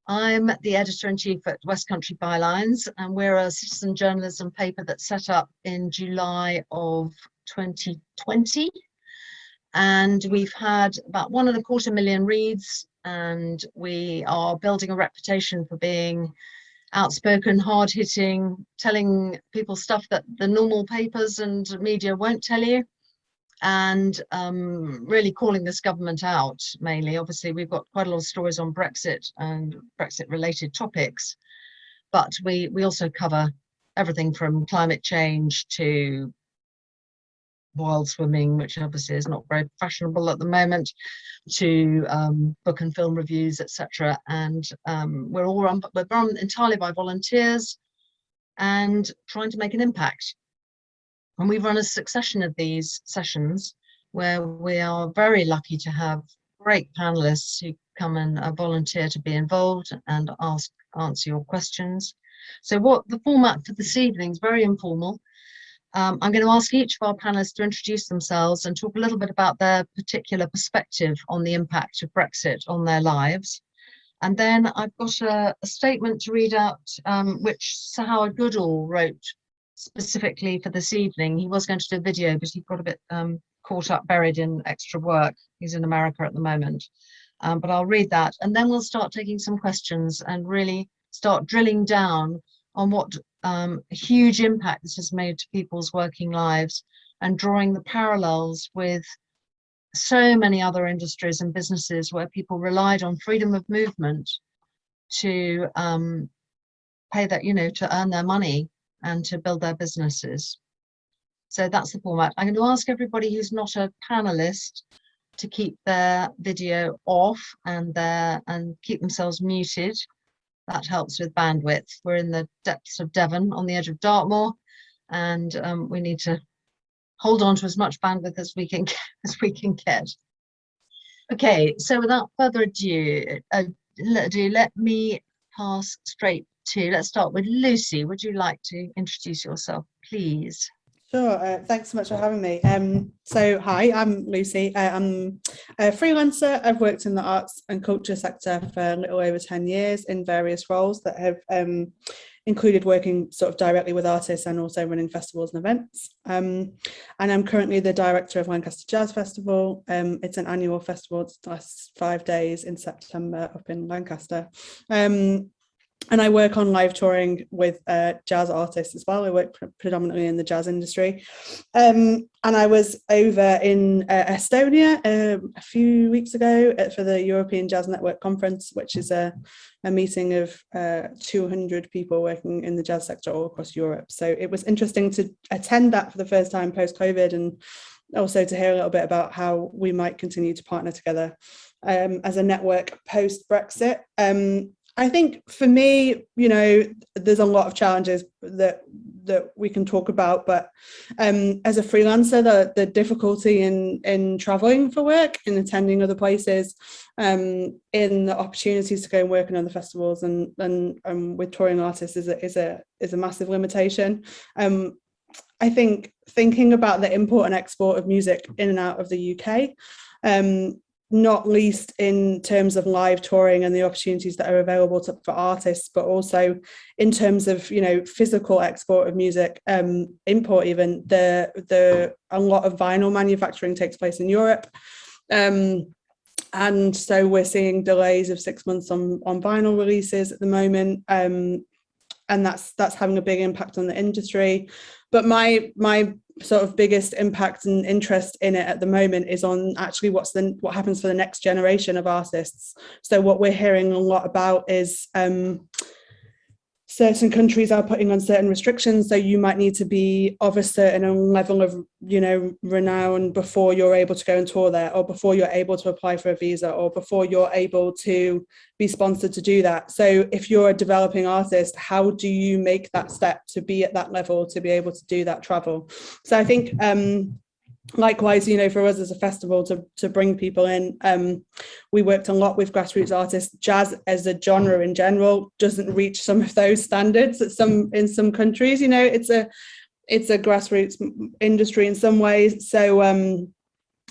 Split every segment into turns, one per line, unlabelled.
I'm the editor-in-chief at West Country Bylines, and we're a citizen journalism paper that's set up in July of 2020. And we've had about 1.25 million reads, and we are building a reputation for being outspoken, hard-hitting, telling people stuff that the normal papers and media won't tell you, and really calling this government out mainly. Obviously, we've got quite a lot of stories on Brexit and Brexit-related topics, but we also cover everything from climate change to wild swimming, which obviously is not very fashionable at the moment, to book and film reviews, etc. And we're run entirely by volunteers and trying to make an impact. And we've run a succession of these sessions where we are very lucky to have great panelists who come and volunteer to be involved and answer your questions. So what the format for this evening is very informal. I'm going to ask each of our panelists to introduce themselves and talk a little bit about their particular perspective on the impact of Brexit on their lives. And then I've got a statement to read out, which Sir Howard Goodall wrote specifically for this evening. He was going to do a video, but he got a bit caught up, buried in extra work. He's in America at the moment. But I'll read that. And then we'll start taking some questions and really start drilling down on what huge impact this has made to people's working lives, and drawing the parallels with so many other industries and businesses where people relied on freedom of movement to pay that, to earn their money and to build their businesses. So that's the format. I'm going to ask everybody who's not a panelist to keep their video off and keep themselves muted. That helps with bandwidth. We're in the depths of Devon on the edge of Dartmoor, and we need to hold on to as much bandwidth as we can get. Okay, so without further ado, let me pass straight to, let's start with Lucy. Would you like to introduce yourself, please?
Sure, thanks so much for having me. So hi, I'm Lucy. I'm a freelancer. I've worked in the arts and culture sector for a little over 10 years in various roles that have included working sort of directly with artists and also running festivals and events. And I'm currently the director of Lancaster Jazz Festival. It's an annual festival. It lasts 5 days in September up in Lancaster. And I work on live touring with jazz artists as well. I work predominantly in the jazz industry. And I was over in Estonia a few weeks ago for the European Jazz Network Conference, which is a meeting of 200 people working in the jazz sector all across Europe. So it was interesting to attend that for the first time post-COVID, and also to hear a little bit about how we might continue to partner together as a network post-Brexit. I think for me, there's a lot of challenges that we can talk about, but as a freelancer, the difficulty in traveling for work, in attending other places, in the opportunities to go and work in other festivals and with touring artists is a massive limitation. I think thinking about the import and export of music in and out of the UK, not least in terms of live touring and the opportunities that are available for artists, but also in terms of physical export of music, import even. A lot of vinyl manufacturing takes place in Europe, and so we're seeing delays of 6 months on vinyl releases at the moment, and that's having a big impact on the industry. But my sort of biggest impact and interest in it at the moment is on actually what happens for the next generation of artists. So what we're hearing a lot about is certain countries are putting on certain restrictions. So you might need to be of a certain level of, renown before you're able to go and tour there, or before you're able to apply for a visa, or before you're able to be sponsored to do that. So if you're a developing artist, how do you make that step to be at that level, to be able to do that travel? So I think likewise, for us as a festival to bring people in, we worked a lot with grassroots artists. Jazz as a genre in general doesn't reach some of those standards in some countries. It's a grassroots industry in some ways. So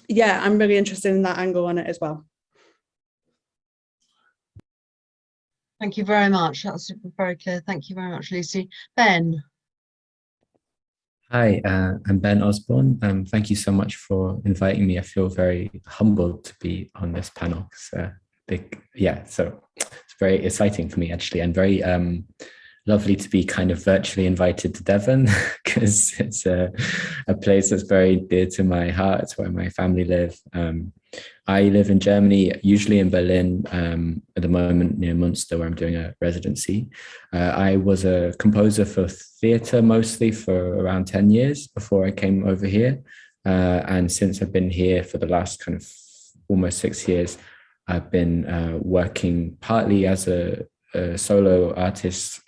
yeah, I'm really interested in that angle on it as well.
Thank you very much. That's very clear. Thank you very much, Lucy. Ben.
Hi, I'm Ben Osborn. Thank you so much for inviting me. I feel very humbled to be on this panel. So it's very exciting for me actually, and very lovely to be kind of virtually invited to Devon because it's a place that's very dear to my heart. It's where my family live. I live in Germany, usually in Berlin, at the moment near Munster, where I'm doing a residency. I was a composer for theatre mostly for around 10 years before I came over here. And since I've been here for the last kind of almost 6 years, I've been working partly as a solo artist,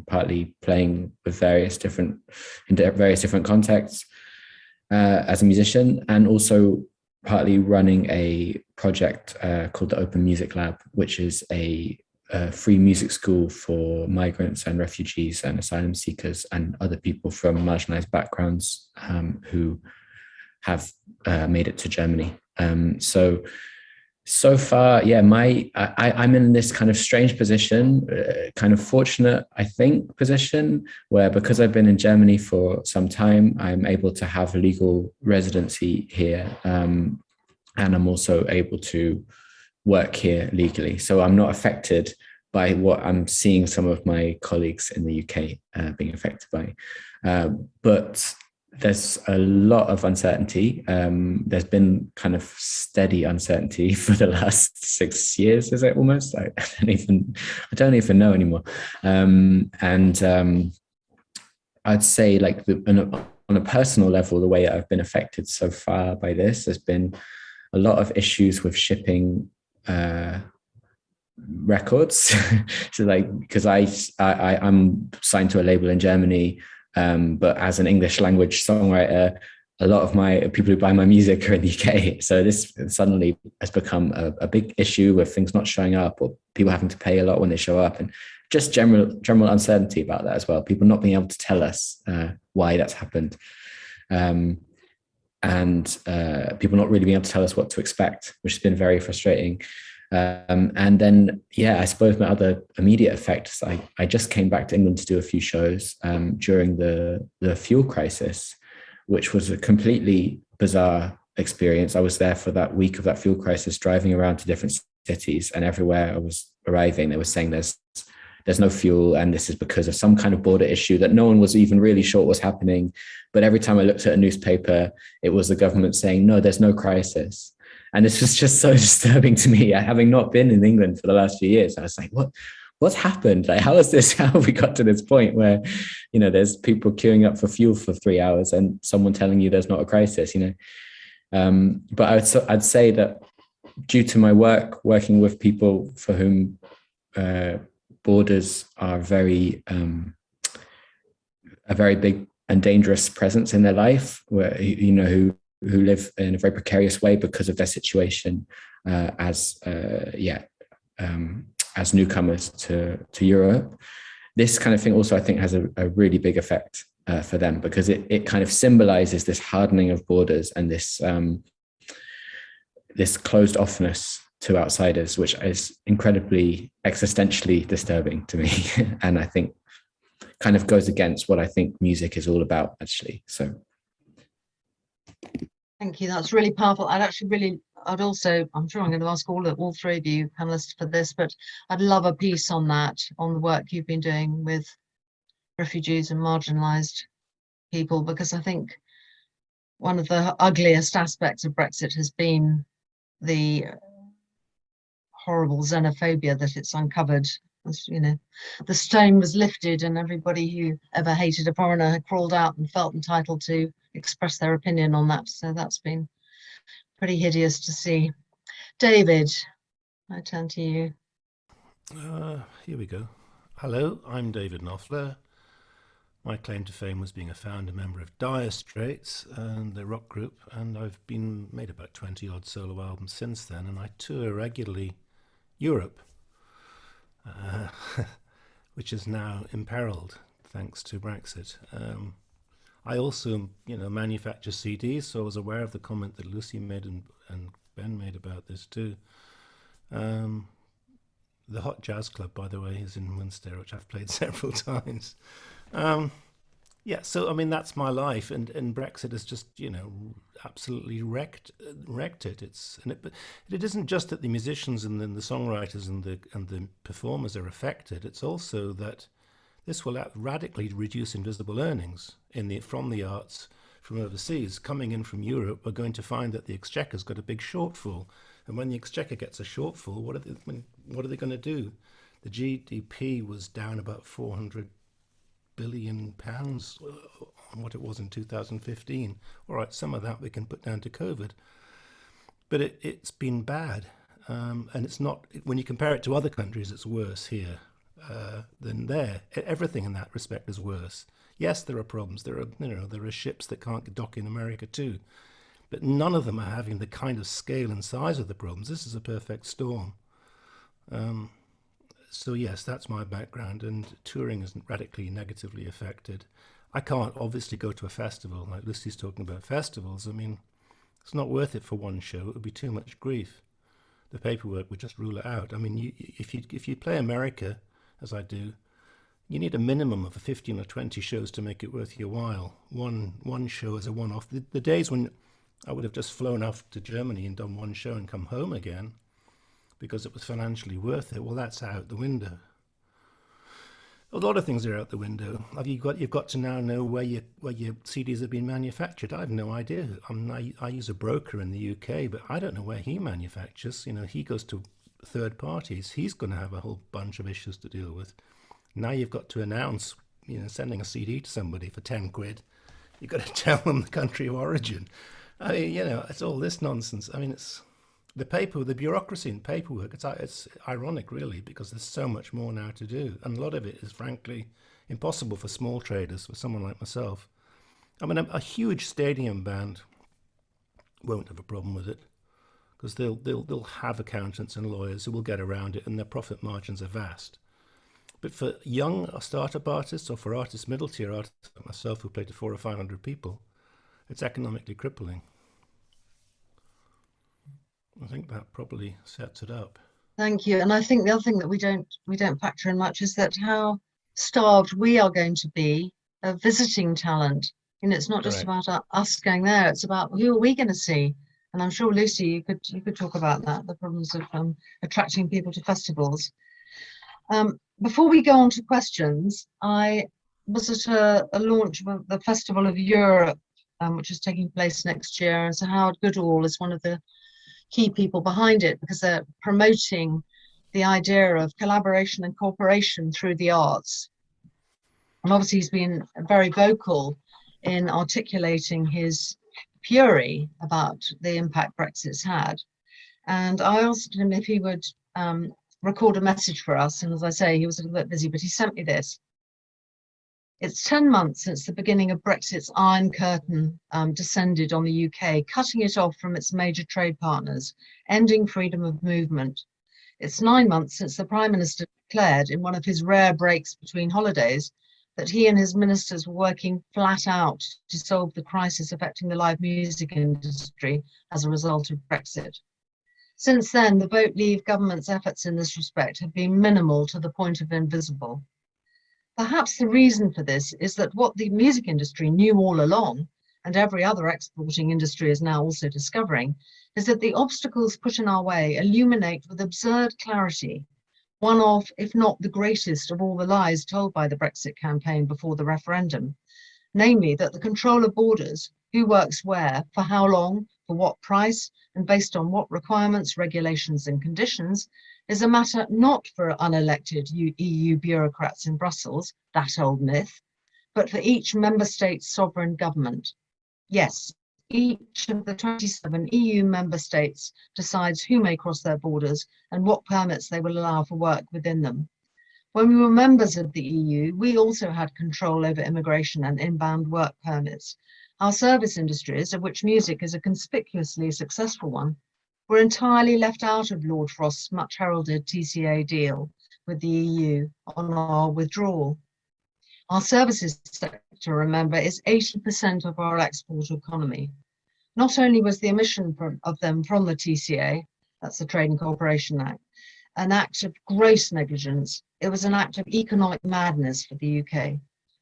partly playing with various different contexts as a musician, and also partly running a project called the Open Music Lab, which is a free music school for migrants and refugees and asylum seekers and other people from marginalized backgrounds who have made it to Germany. So far, yeah, I'm in this kind of strange position, kind of fortunate, I think, position where because I've been in Germany for some time, I'm able to have a legal residency here. And I'm also able to work here legally. So I'm not affected by what I'm seeing some of my colleagues in the UK being affected by. But there's a lot of uncertainty. There's been kind of steady uncertainty for the last 6 years, is it almost? I don't even know anymore. I'd say like on a personal level, the way I've been affected so far by this, there's been a lot of issues with shipping records. So like, because I'm signed to a label in Germany, but as an English language songwriter, a lot of my people who buy my music are in the UK. So this suddenly has become a big issue with things not showing up or people having to pay a lot when they show up, and just general uncertainty about that as well. People not being able to tell us why that's happened. And people not really being able to tell us what to expect, which has been very frustrating. And then, yeah, I suppose my other immediate effects, I just came back to England to do a few shows during the fuel crisis, which was a completely bizarre experience. I was there for that week of that fuel crisis, driving around to different cities, and everywhere I was arriving, they were saying there's no fuel, and this is because of some kind of border issue that no one was even really sure what was happening. But every time I looked at a newspaper, it was the government saying, no, there's no crisis. And this was just so disturbing to me, having not been in England for the last few years. I was like, what's happened? Like, how have we got to this point where, there's people queuing up for fuel for 3 hours and someone telling you there's not a crisis, But I'd say that due to my working with people for whom borders are a very big and dangerous presence in their life, where who live in a very precarious way because of their situation as newcomers to Europe. This kind of thing also, I think, has a really big effect for them, because it kind of symbolizes this hardening of borders and this closed offness to outsiders, which is incredibly existentially disturbing to me. And I think kind of goes against what I think music is all about, actually. So
thank you. That's really powerful. I'm sure I'm going to ask all three of you panelists for this, but I'd love a piece on that, on the work you've been doing with refugees and marginalized people, because I think one of the ugliest aspects of Brexit has been the horrible xenophobia that it's uncovered. The stone was lifted and everybody who ever hated a foreigner had crawled out and felt entitled to express their opinion on that. So that's been pretty hideous to see. David, I turn to you.
Here we go. Hello, I'm David Knopfler. My claim to fame was being a founder member of Dire Straits and the rock group, and I've made about 20 odd solo albums since then, and I tour regularly Europe, which is now imperiled thanks to Brexit. I also, manufacture CDs, so I was aware of the comment that Lucy made and Ben made about this too. the Hot Jazz Club, by the way, is in Munster, which I've played several times. Yeah, so I mean that's my life, and Brexit has just absolutely wrecked it. But it isn't just that the musicians and then the songwriters and the performers are affected. It's also that this will radically reduce invisible earnings from the arts from overseas. Coming in from Europe, we're going to find that the Exchequer's got a big shortfall, and when the Exchequer gets a shortfall, what are they going to do? The GDP was down about 400 billion pounds on what it was in 2015. All right, some of that we can put down to COVID, but it's been bad, and it's not. When you compare it to other countries, it's worse here than there. Everything in that respect is worse. Yes, there are problems. There are ships that can't dock in America too, but none of them are having the kind of scale and size of the problems. This is a perfect storm. So yes, that's my background, and touring isn't radically negatively affected. I can't obviously go to a festival, like Lucy's talking about festivals. I mean, it's not worth it for one show. It would be too much grief. The paperwork would just rule it out. I mean, if you play America, as I do, you need a minimum of 15 or 20 shows to make it worth your while. One show is a one-off. The days when I would have just flown off to Germany and done one show and come home again, because it was financially worth it, well, that's out the window. A lot of things are out the window. You've got to now know where your CDs have been manufactured. I have no idea. I use a broker in the UK, but I don't know where he manufactures. He goes to third parties. He's going to have a whole bunch of issues to deal with. Now you've got to announce, sending a CD to somebody for 10 quid. You've got to tell them the country of origin. I mean, it's all this nonsense. I mean, it's the bureaucracy and paperwork. It's ironic, really, because there's so much more now to do, and a lot of it is frankly impossible for small traders, for someone like myself. I mean, a huge stadium band won't have a problem with it, because they'll have accountants and lawyers who will get around it, and their profit margins are vast. But for young startup artists, or for artists, middle tier artists like myself, who play to 400 or 500 people, it's economically crippling. I think that probably sets it up.
Thank you. And I think the other thing that we don't factor in much is that how starved we are going to be of visiting talent. It's not just about us going there. It's about who are we going to see. And I'm sure, Lucy, you could talk about that, the problems of attracting people to festivals. Before we go on to questions, I was at a launch of the Festival of Europe, which is taking place next year. And so Howard Goodall is one of the key people behind it, because they're promoting the idea of collaboration and cooperation through the arts. And obviously he's been very vocal in articulating his fury about the impact Brexit's had. And I asked him if he would record a message for us. And as I say, he was a little bit busy, but he sent me this. It's 10 months since the beginning of Brexit's Iron Curtain descended on the UK, cutting it off from its major trade partners, ending freedom of movement. It's 9 months since the Prime Minister declared, in one of his rare breaks between holidays, that he and his ministers were working flat out to solve the crisis affecting the live music industry as a result of Brexit. Since then, the Vote Leave government's efforts in this respect have been minimal, to the point of invisible. Perhaps the reason for this is that what the music industry knew all along, and every other exporting industry is now also discovering, is that the obstacles put in our way illuminate with absurd clarity one of, if not the greatest of all the lies told by the Brexit campaign before the referendum, namely that the control of borders, who works where, for how long, for what price, and based on what requirements, regulations and conditions, is a matter not for unelected EU bureaucrats in Brussels, that old myth, but for each member state's sovereign government. Yes, each of the 27 EU member states decides who may cross their borders and what permits they will allow for work within them. When we were members of the EU, we also had control over immigration and inbound work permits. Our service industries, of which music is a conspicuously successful one, were entirely left out of Lord Frost's much heralded TCA deal with the EU on our withdrawal. Our services sector, remember, is 80% of our export economy. Not only was the omission of them from the TCA, that's the Trade and Cooperation Act, an act of gross negligence. It was an act of economic madness for the UK.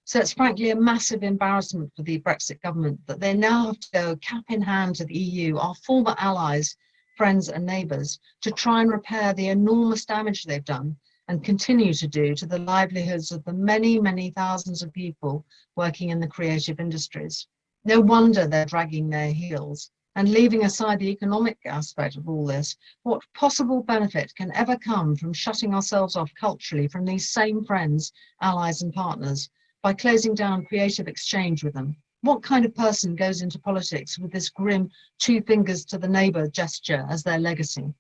So it's frankly a massive embarrassment for the Brexit government that they now have to go cap in hand to the EU, our former allies, friends and neighbours, to try and repair the enormous damage they've done and continue to do to the livelihoods of the many, many thousands of people working in the creative industries. No wonder they're dragging their heels. And leaving aside the economic aspect of all this, what possible benefit can ever come from shutting ourselves off culturally from these same friends, allies and partners by closing down creative exchange with them? What kind of person goes into politics with this grim two fingers to the neighbour gesture as their legacy?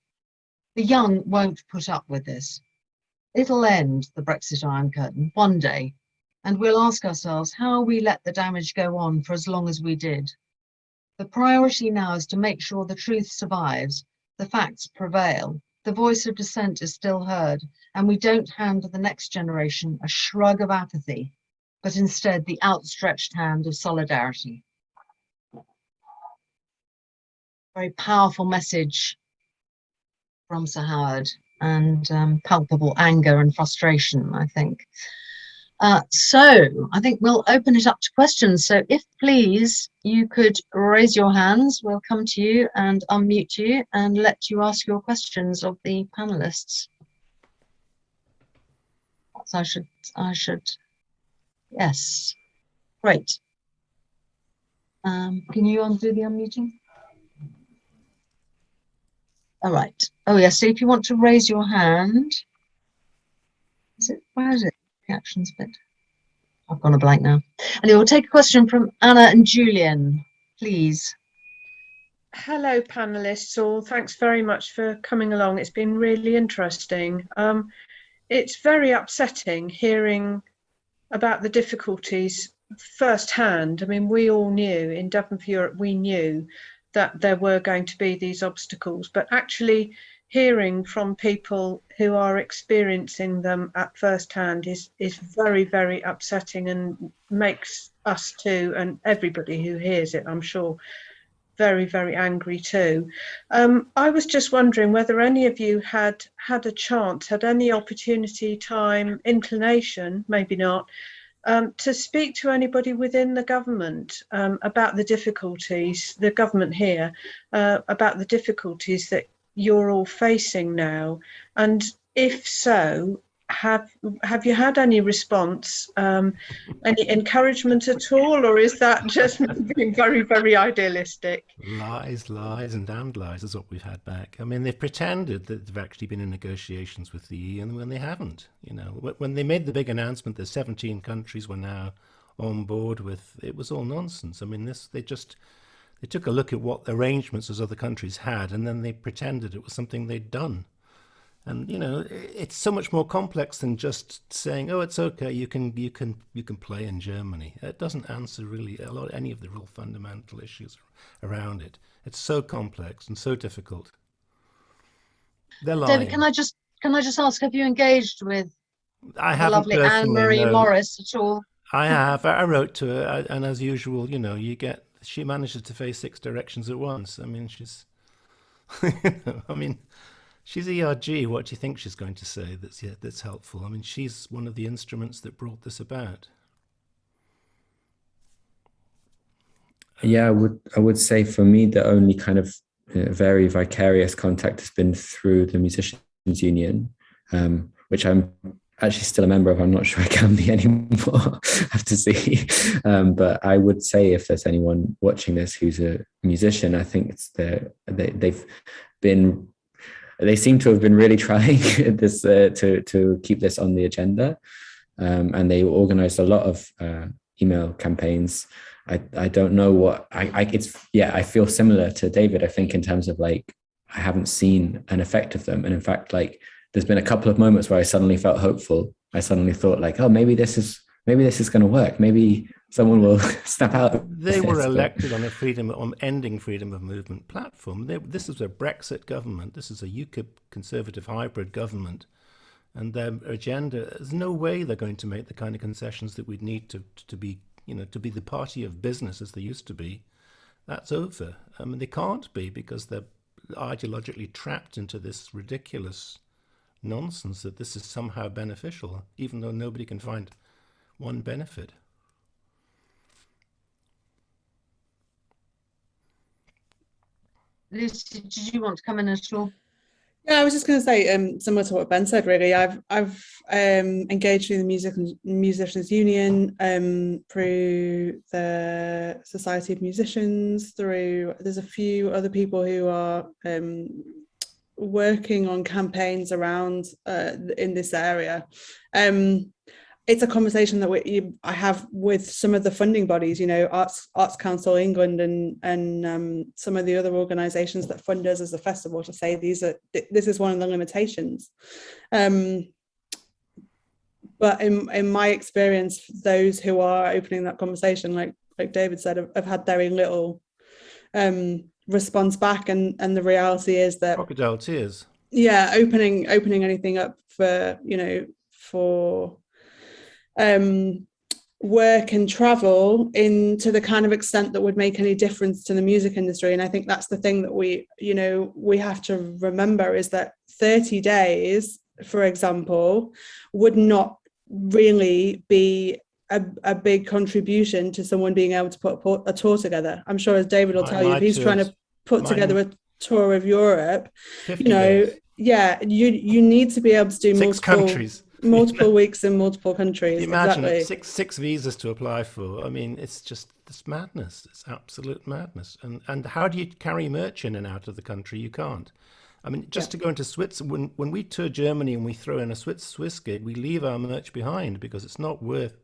The young won't put up with this. It'll end, the Brexit Iron Curtain, one day, and we'll ask ourselves how we let the damage go on for as long as we did. The priority now is to make sure the truth survives, the facts prevail, the voice of dissent is still heard, and we don't hand to the next generation a shrug of apathy, but instead the outstretched hand of solidarity. Very powerful message from Sir Howard, and palpable anger and frustration, I think. So I think we'll open it up to questions. So if please you could raise your hands, we'll come to you and unmute you and let you ask your questions of the panelists. So I should, yes, great. Can you undo the unmuting? All right. Oh yes, so if you want to raise your hand, where is it? Reactions bit. I've gone a blank now. And we'll take a question from Anna and Julian, please.
Hello, panelists all. Thanks very much for coming along. It's been really interesting. It's very upsetting hearing about the difficulties firsthand. I mean, we all knew in Dublin for Europe, we knew that there were going to be these obstacles, but actually hearing from people who are experiencing them at first hand is very, very upsetting and makes us too, and everybody who hears it, I'm sure, very, very angry too. I was just wondering whether any of you had a chance, had any opportunity, time, inclination, maybe not, to speak to anybody within the government about the difficulties, the government here, about the difficulties that you're all facing now, and if so, have you had any response, any encouragement at all, or is that just being very, very idealistic?
Lies, lies, and damned lies is what we've had back. I mean, they've pretended that they've actually been in negotiations with the EU, and when they haven't, you know, when they made the big announcement that 17 countries were now on board with, it was all nonsense. I mean, they took a look at what arrangements those other countries had, and then they pretended it was something they'd done. And you know, it's so much more complex than just saying, "Oh, it's okay. You can play in Germany." It doesn't answer really any of the real fundamental issues around it. It's so complex and so difficult. They're lying.
David, can I just ask, have you engaged with the lovely
personally,
Anne-Marie
no.
Morris at all?
I have. I wrote to her, and as usual, you know, she manages to face 6 directions at once. I mean, she's, she's ERG. What do you think she's going to say that's helpful? I mean, she's one of the instruments that brought this about.
Yeah, I would say for me, the only kind of very vicarious contact has been through the Musicians Union, which I'm actually still a member of. I'm not sure I can be anymore. I have to see. But I would say if there's anyone watching this who's a musician, I think it's they seem to have been really trying this to keep this on the agenda, and they organized a lot of email campaigns. I don't know what I feel similar to David, I think, in terms of like I haven't seen an effect of them, and in fact, like there's been a couple of moments where I suddenly felt hopeful. I suddenly thought like, oh, maybe this is going to work. Maybe someone will step out.
They were elected on ending freedom of movement platform. This is a Brexit government. This is a UKIP conservative hybrid government, and their agenda. There's no way they're going to make the kind of concessions that we'd need to be, you know, to be the party of business as they used to be. That's over. I mean, they can't be because they're ideologically trapped into this ridiculous nonsense that this is somehow beneficial, even though nobody can find one benefit.
Lucy, did you want to come in at all?
Yeah, I was just going to say, similar to what Ben said, really. I've engaged in the Musicians Union through the Society of Musicians. There's a few other people who are working on campaigns around in this area. It's a conversation that I have with some of the funding bodies, Arts Council England and some of the other organisations that fund us as a festival, to say this is one of the limitations. But in my experience, those who are opening that conversation, like David said, have had very little response back, and the reality is that
Crocodile tears.
Yeah, opening anything up for work and travel to the kind of extent that would make any difference to the music industry. And I think that's the thing that we have to remember, is that 30 days, for example, would not really be a big contribution to someone being able to put a tour together. I'm sure, as David will tell you, if he's trying to put together a tour of Europe,
50 days.
Yeah, you need to be able to do
6 countries.
multiple weeks in multiple countries.
Imagine
exactly.
it, six visas to apply for. I mean, it's just this madness. It's absolute madness. And how do you carry merch in and out of the country? You can't. I mean, just to go into Switzerland, when we tour Germany and we throw in a Swiss gig, we leave our merch behind because it's not worth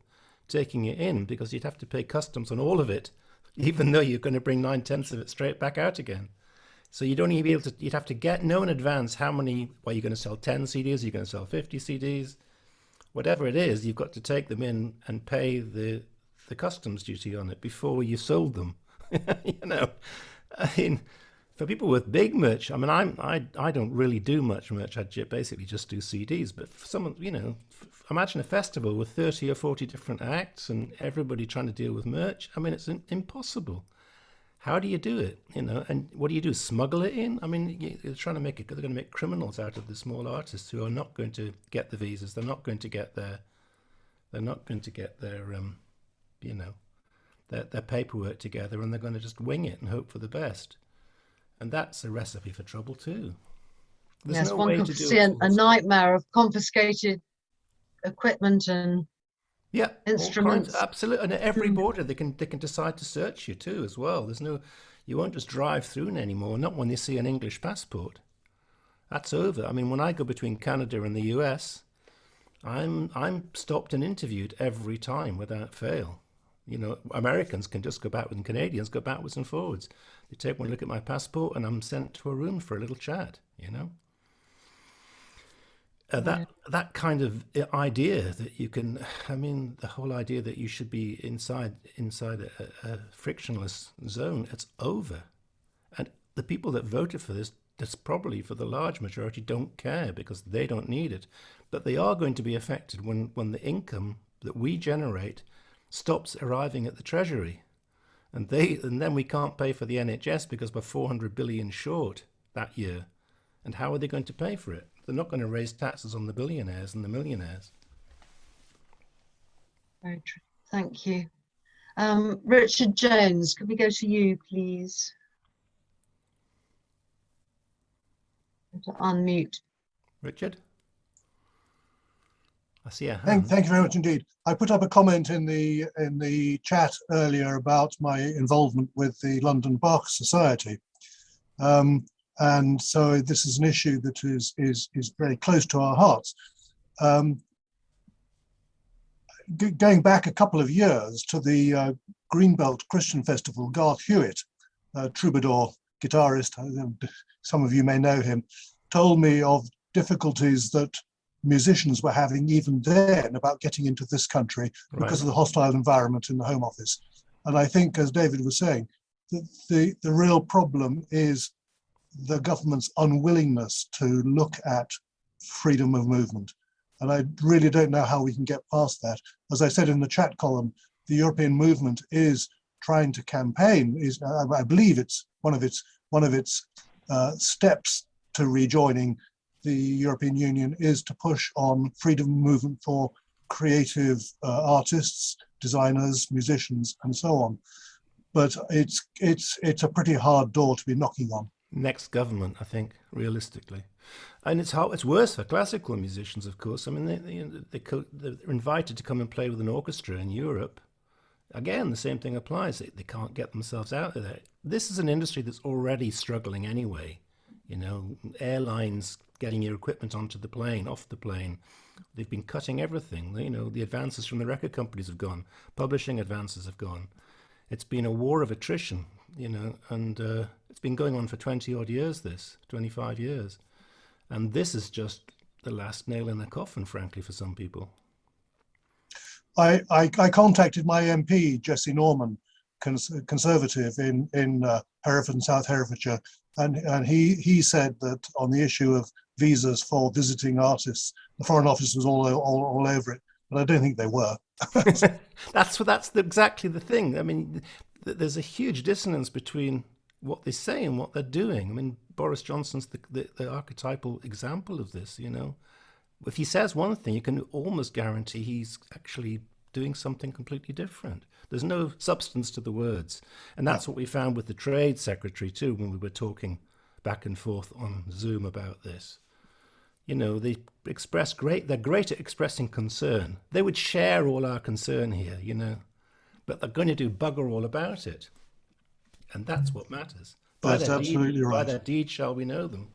taking it in, because you'd have to pay customs on all of it, even though you're going to bring 9/10 of it straight back out again. So you'd only be able to, you'd have to know in advance how many, well, you're going to sell 10 CDs, you're going to sell 50 CDs, whatever it is, you've got to take them in and pay the customs duty on it before you sold them. I mean, for people with big merch, I mean, I don't really do much merch. I basically just do CDs. But for someone, imagine a festival with 30 or 40 different acts and everybody trying to deal with merch. I mean, it's impossible. How do you do it? And what do you do? Smuggle it in? I mean, they're trying to they're going to make criminals out of the small artists who are not going to get the visas. They're not going to get their their paperwork together, and they're going to just wing it and hope for the best. And that's a recipe for trouble too.
Yes, one can see a nightmare of confiscated equipment and instruments.
Absolutely, and at every border they can decide to search you too as well. You won't just drive through anymore. Not when they see an English passport. That's over. I mean, when I go between Canada and the US, I'm stopped and interviewed every time without fail. Americans can just go backwards, and Canadians go backwards and forwards. They take one look at my passport, and I'm sent to a room for a little chat. That kind of idea that you can, I mean, the whole idea that you should be inside a frictionless zone, it's over. And the people that voted for this, that's probably for the large majority, don't care because they don't need it. But they are going to be affected when the income that we generate stops arriving at the Treasury. And then we can't pay for the NHS because we're 400 billion short that year. And how are they going to pay for it? They're not going to raise taxes on the billionaires and the millionaires.
Very true. Thank you. Richard Jones, could we go to you, please? To unmute.
Richard? I see a hand.
Thank you very much indeed. I put up a comment in the chat earlier about my involvement with the London Bach Society. And so this is an issue that is very close to our hearts. Going back a couple of years to the Greenbelt Christian Festival, Garth Hewitt, troubadour guitarist, some of you may know him, told me of difficulties that musicians were having even then about getting into this country because of the hostile environment in the Home Office. And I think, as David was saying, that the real problem is the government's unwillingness to look at freedom of movement. And I really don't know how we can get past that. As I said in the chat column, the European movement is trying to campaign, I believe it's one of its steps to rejoining the European Union is to push on freedom of movement for creative artists, designers, musicians, and so on. But it's a pretty hard door to be knocking on.
Next government, I think, realistically. And it's worse for classical musicians, of course. I mean, they're invited to come and play with an orchestra in Europe. Again, the same thing applies. They can't get themselves out of there. This is an industry that's already struggling anyway. You know, airlines getting your equipment onto the plane, off the plane. They've been cutting everything. You know, the advances from the record companies have gone. Publishing advances have gone. It's been a war of attrition, you know, and it's been going on for 20 odd years, 25 years. And this is just the last nail in the coffin, frankly, for some people.
I contacted my MP, Jesse Norman, Conservative in Hereford and South Herefordshire, and he said that on the issue of visas for visiting artists, the Foreign Office was all over it, but I don't think they were.
That's exactly the thing. I mean, there's a huge dissonance between what they say and what they're doing. I mean, Boris Johnson's the archetypal example of this, you know. If he says one thing, you can almost guarantee he's actually doing something completely different. There's no substance to the words. And that's what we found with the Trade Secretary too, when we were talking back and forth on Zoom about this. You know, they're great at expressing concern. They would share all our concern here, you know, but they're going to do bugger all about it. And that's what matters.
That's absolutely right.
By their deeds shall we know them.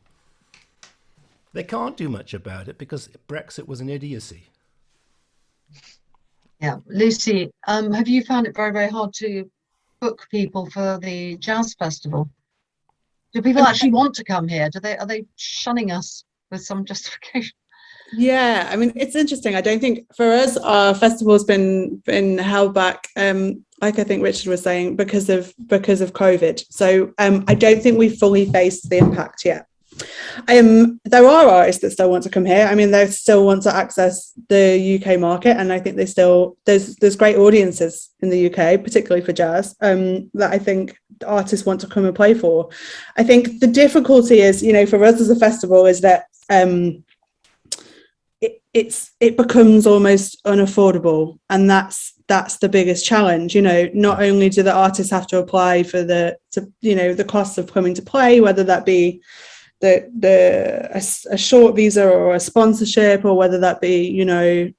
They can't do much about it because Brexit was an idiocy.
Yeah, Lucy, have you found it very, very hard to book people for the jazz festival? Do people actually want to come here? Are they shunning us with some justification?
Yeah, I mean, it's interesting. I don't think for us, our festival's been held back, like I think Richard was saying, because of COVID. So I don't think we've fully faced the impact yet. There are artists that still want to come here. I mean, they still want to access the UK market, and I think there's great audiences in the UK, particularly for jazz, that I think artists want to come and play for. I think the difficulty is, you know, for us as a festival, is that it becomes almost unaffordable, and that's the biggest challenge. You know, not only do the artists have to apply for the costs of coming to play, whether that be a short visa or a sponsorship, or whether that be, you know,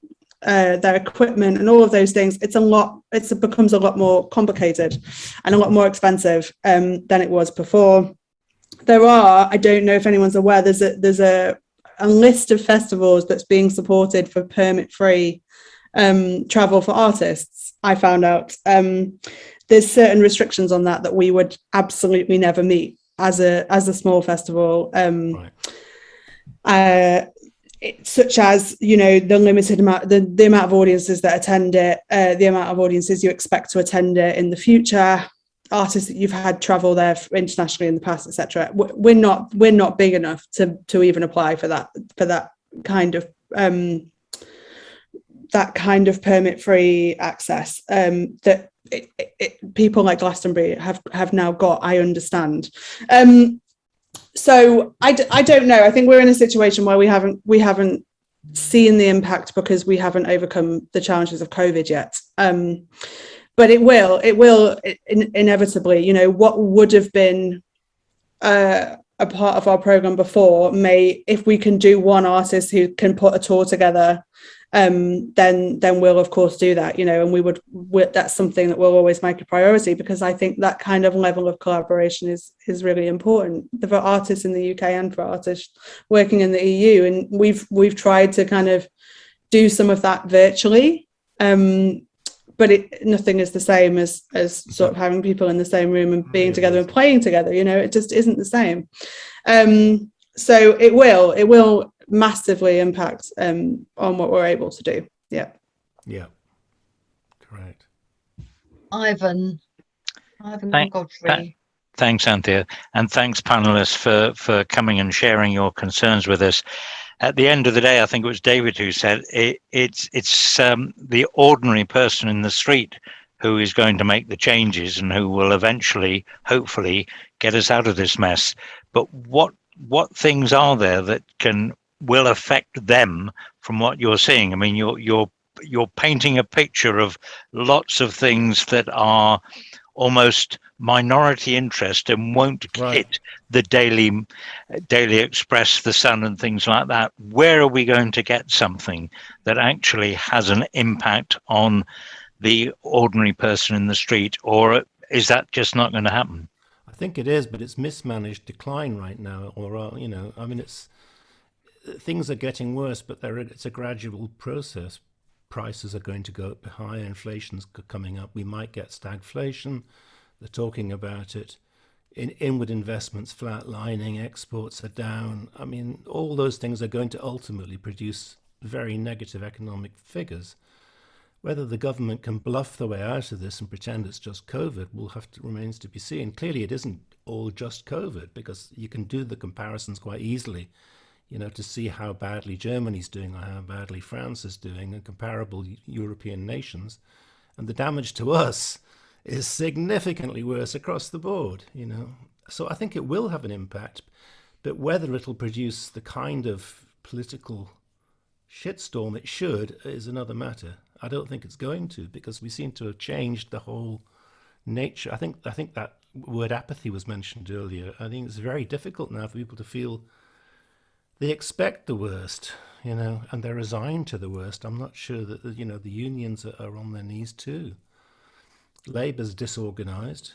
their equipment and all of those things. It becomes a lot more complicated and a lot more expensive than it was before. I don't know if anyone's aware, there's a list of festivals that's being supported for permit-free travel for artists. I found out there's certain restrictions on that we would absolutely never meet as a small festival, right. Such as, you know, the limited amount, the amount of audiences that attend it, the amount of audiences you expect to attend it in the future, artists that you've had travel there internationally in the past, etc. We're not big enough to even apply for that kind of permit-free access that people like Glastonbury have now got. I understand. So I don't know. I think we're in a situation where we haven't seen the impact because we haven't overcome the challenges of COVID yet. But it will inevitably, you know, what would have been a part of our program before if we can do one artist who can put a tour together, then we'll of course do that, you know, and that's something that we'll always make a priority, because I think that kind of level of collaboration is really important for artists in the UK and for artists working in the EU. And we've tried to kind of do some of that virtually, but nothing is the same as sort of having people in the same room and being together and playing together. You know, it just isn't the same. So it will massively impact on what we're able to do. Yeah,
correct.
Ivan Godfrey.
Thanks, Anthea, and thanks, panelists, for coming and sharing your concerns with us. At the end of the day, I think it was David who said it's the ordinary person in the street who is going to make the changes and who will eventually, hopefully, get us out of this mess. But what things are there that can will affect them from what you're seeing? I mean, you're painting a picture of lots of things that are almost minority interest and won't
Right.
hit the Daily Express, the Sun, and things like that. Where are we going to get something that actually has an impact on the ordinary person in the street, or is that just not going to happen?
I think it is, but it's mismanaged decline right now. Or I mean, things are getting worse, but it's a gradual process. Prices are going to go up higher, inflation's coming up. We might get stagflation. They're talking about it. Inward investments flatlining, exports are down. I mean, all those things are going to ultimately produce very negative economic figures. Whether the government can bluff the way out of this and pretend it's just COVID remains to be seen. Clearly, it isn't all just COVID, because you can do the comparisons quite easily, to see how badly Germany's doing or how badly France is doing, and comparable European nations. And the damage to us is significantly worse across the board, So I think it will have an impact, but whether it'll produce the kind of political shitstorm it should is another matter. I don't think it's going to, because we seem to have changed the whole nature. I think that word apathy was mentioned earlier. I think it's very difficult now for people to feel they expect the worst, and they're resigned to the worst. I'm not sure that, the unions are on their knees too. Labour's disorganised.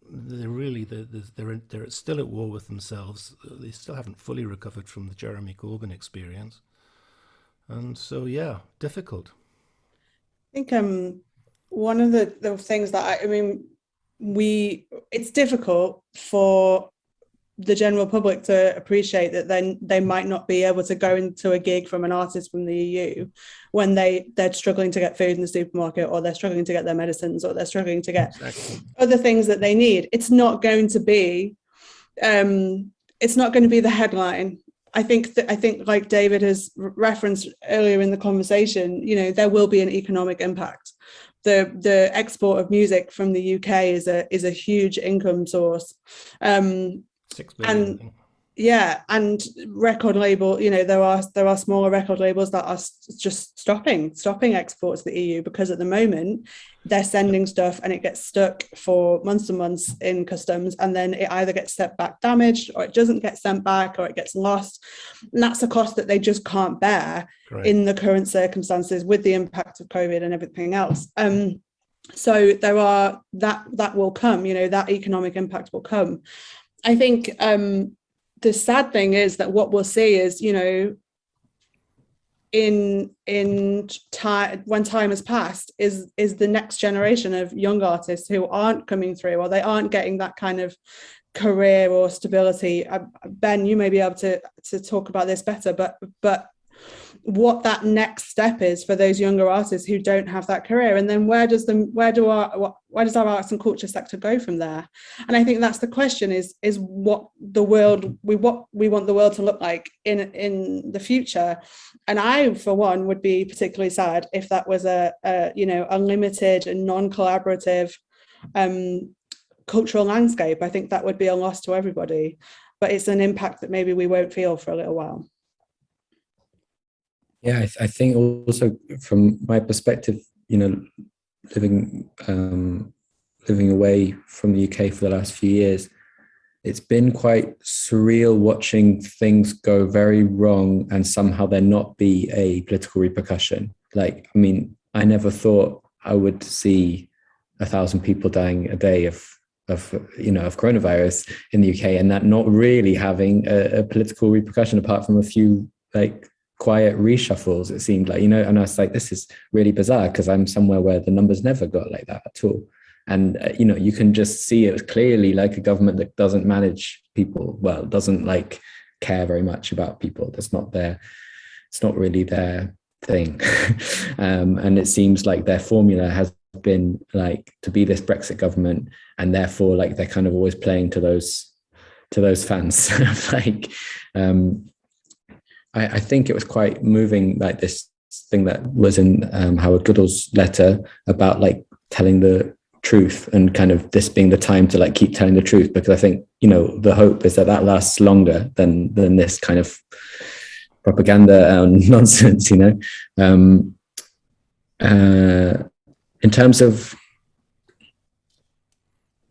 They're still at war with themselves. They still haven't fully recovered from the Jeremy Corbyn experience. And so, yeah, difficult.
I think one of the things that it's difficult for the general public to appreciate that then they might not be able to go into a gig from an artist from the EU when they're struggling to get food in the supermarket, or they're struggling to get their medicines, or they're struggling to get other things that they need. It's not going to be the headline. I think like David has referenced earlier in the conversation, there will be an economic impact. The export of music from the UK is a huge income source.
6 billion.
And record label, there are smaller record labels that are just stopping exports to the EU, because at the moment they're sending stuff and it gets stuck for months and months in customs, and then it either gets sent back damaged, or it doesn't get sent back, or it gets lost, and that's a cost that they just can't bear. Correct. In the current circumstances with the impact of COVID and everything else. So there are that will come, that economic impact will come. I think the sad thing is that what we'll see is, in time, when time has passed, is the next generation of young artists who aren't coming through, or they aren't getting that kind of career or stability. Ben, you may be able to talk about this better, but what that next step is for those younger artists who don't have that career, and then where does our arts and culture sector go from there? And I think that's the question: is what we want the world to look like in the future. And I, for one, would be particularly sad if that was a limited and non-collaborative cultural landscape. I think that would be a loss to everybody, but it's an impact that maybe we won't feel for a little while.
Yeah, I think also from my perspective, living away from the UK for the last few years, it's been quite surreal watching things go very wrong and somehow there not be a political repercussion. Like, I mean, I never thought I would see 1,000 people dying a day of coronavirus in the UK, and that not really having a political repercussion apart from a few quiet reshuffles, it seemed like, and I was like, this is really bizarre, because I'm somewhere where the numbers never got like that at all. And you can just see it clearly, like a government that doesn't manage people well, doesn't care very much about people. It's not really their thing. And it seems like their formula has been to be this Brexit government, and therefore they're kind of always playing to those fans. I think it was quite moving, this thing that was in Howard Goodall's letter about telling the truth, and kind of this being the time to like keep telling the truth, because I think, you know, the hope is that lasts longer than this kind of propaganda and nonsense, you know. In terms of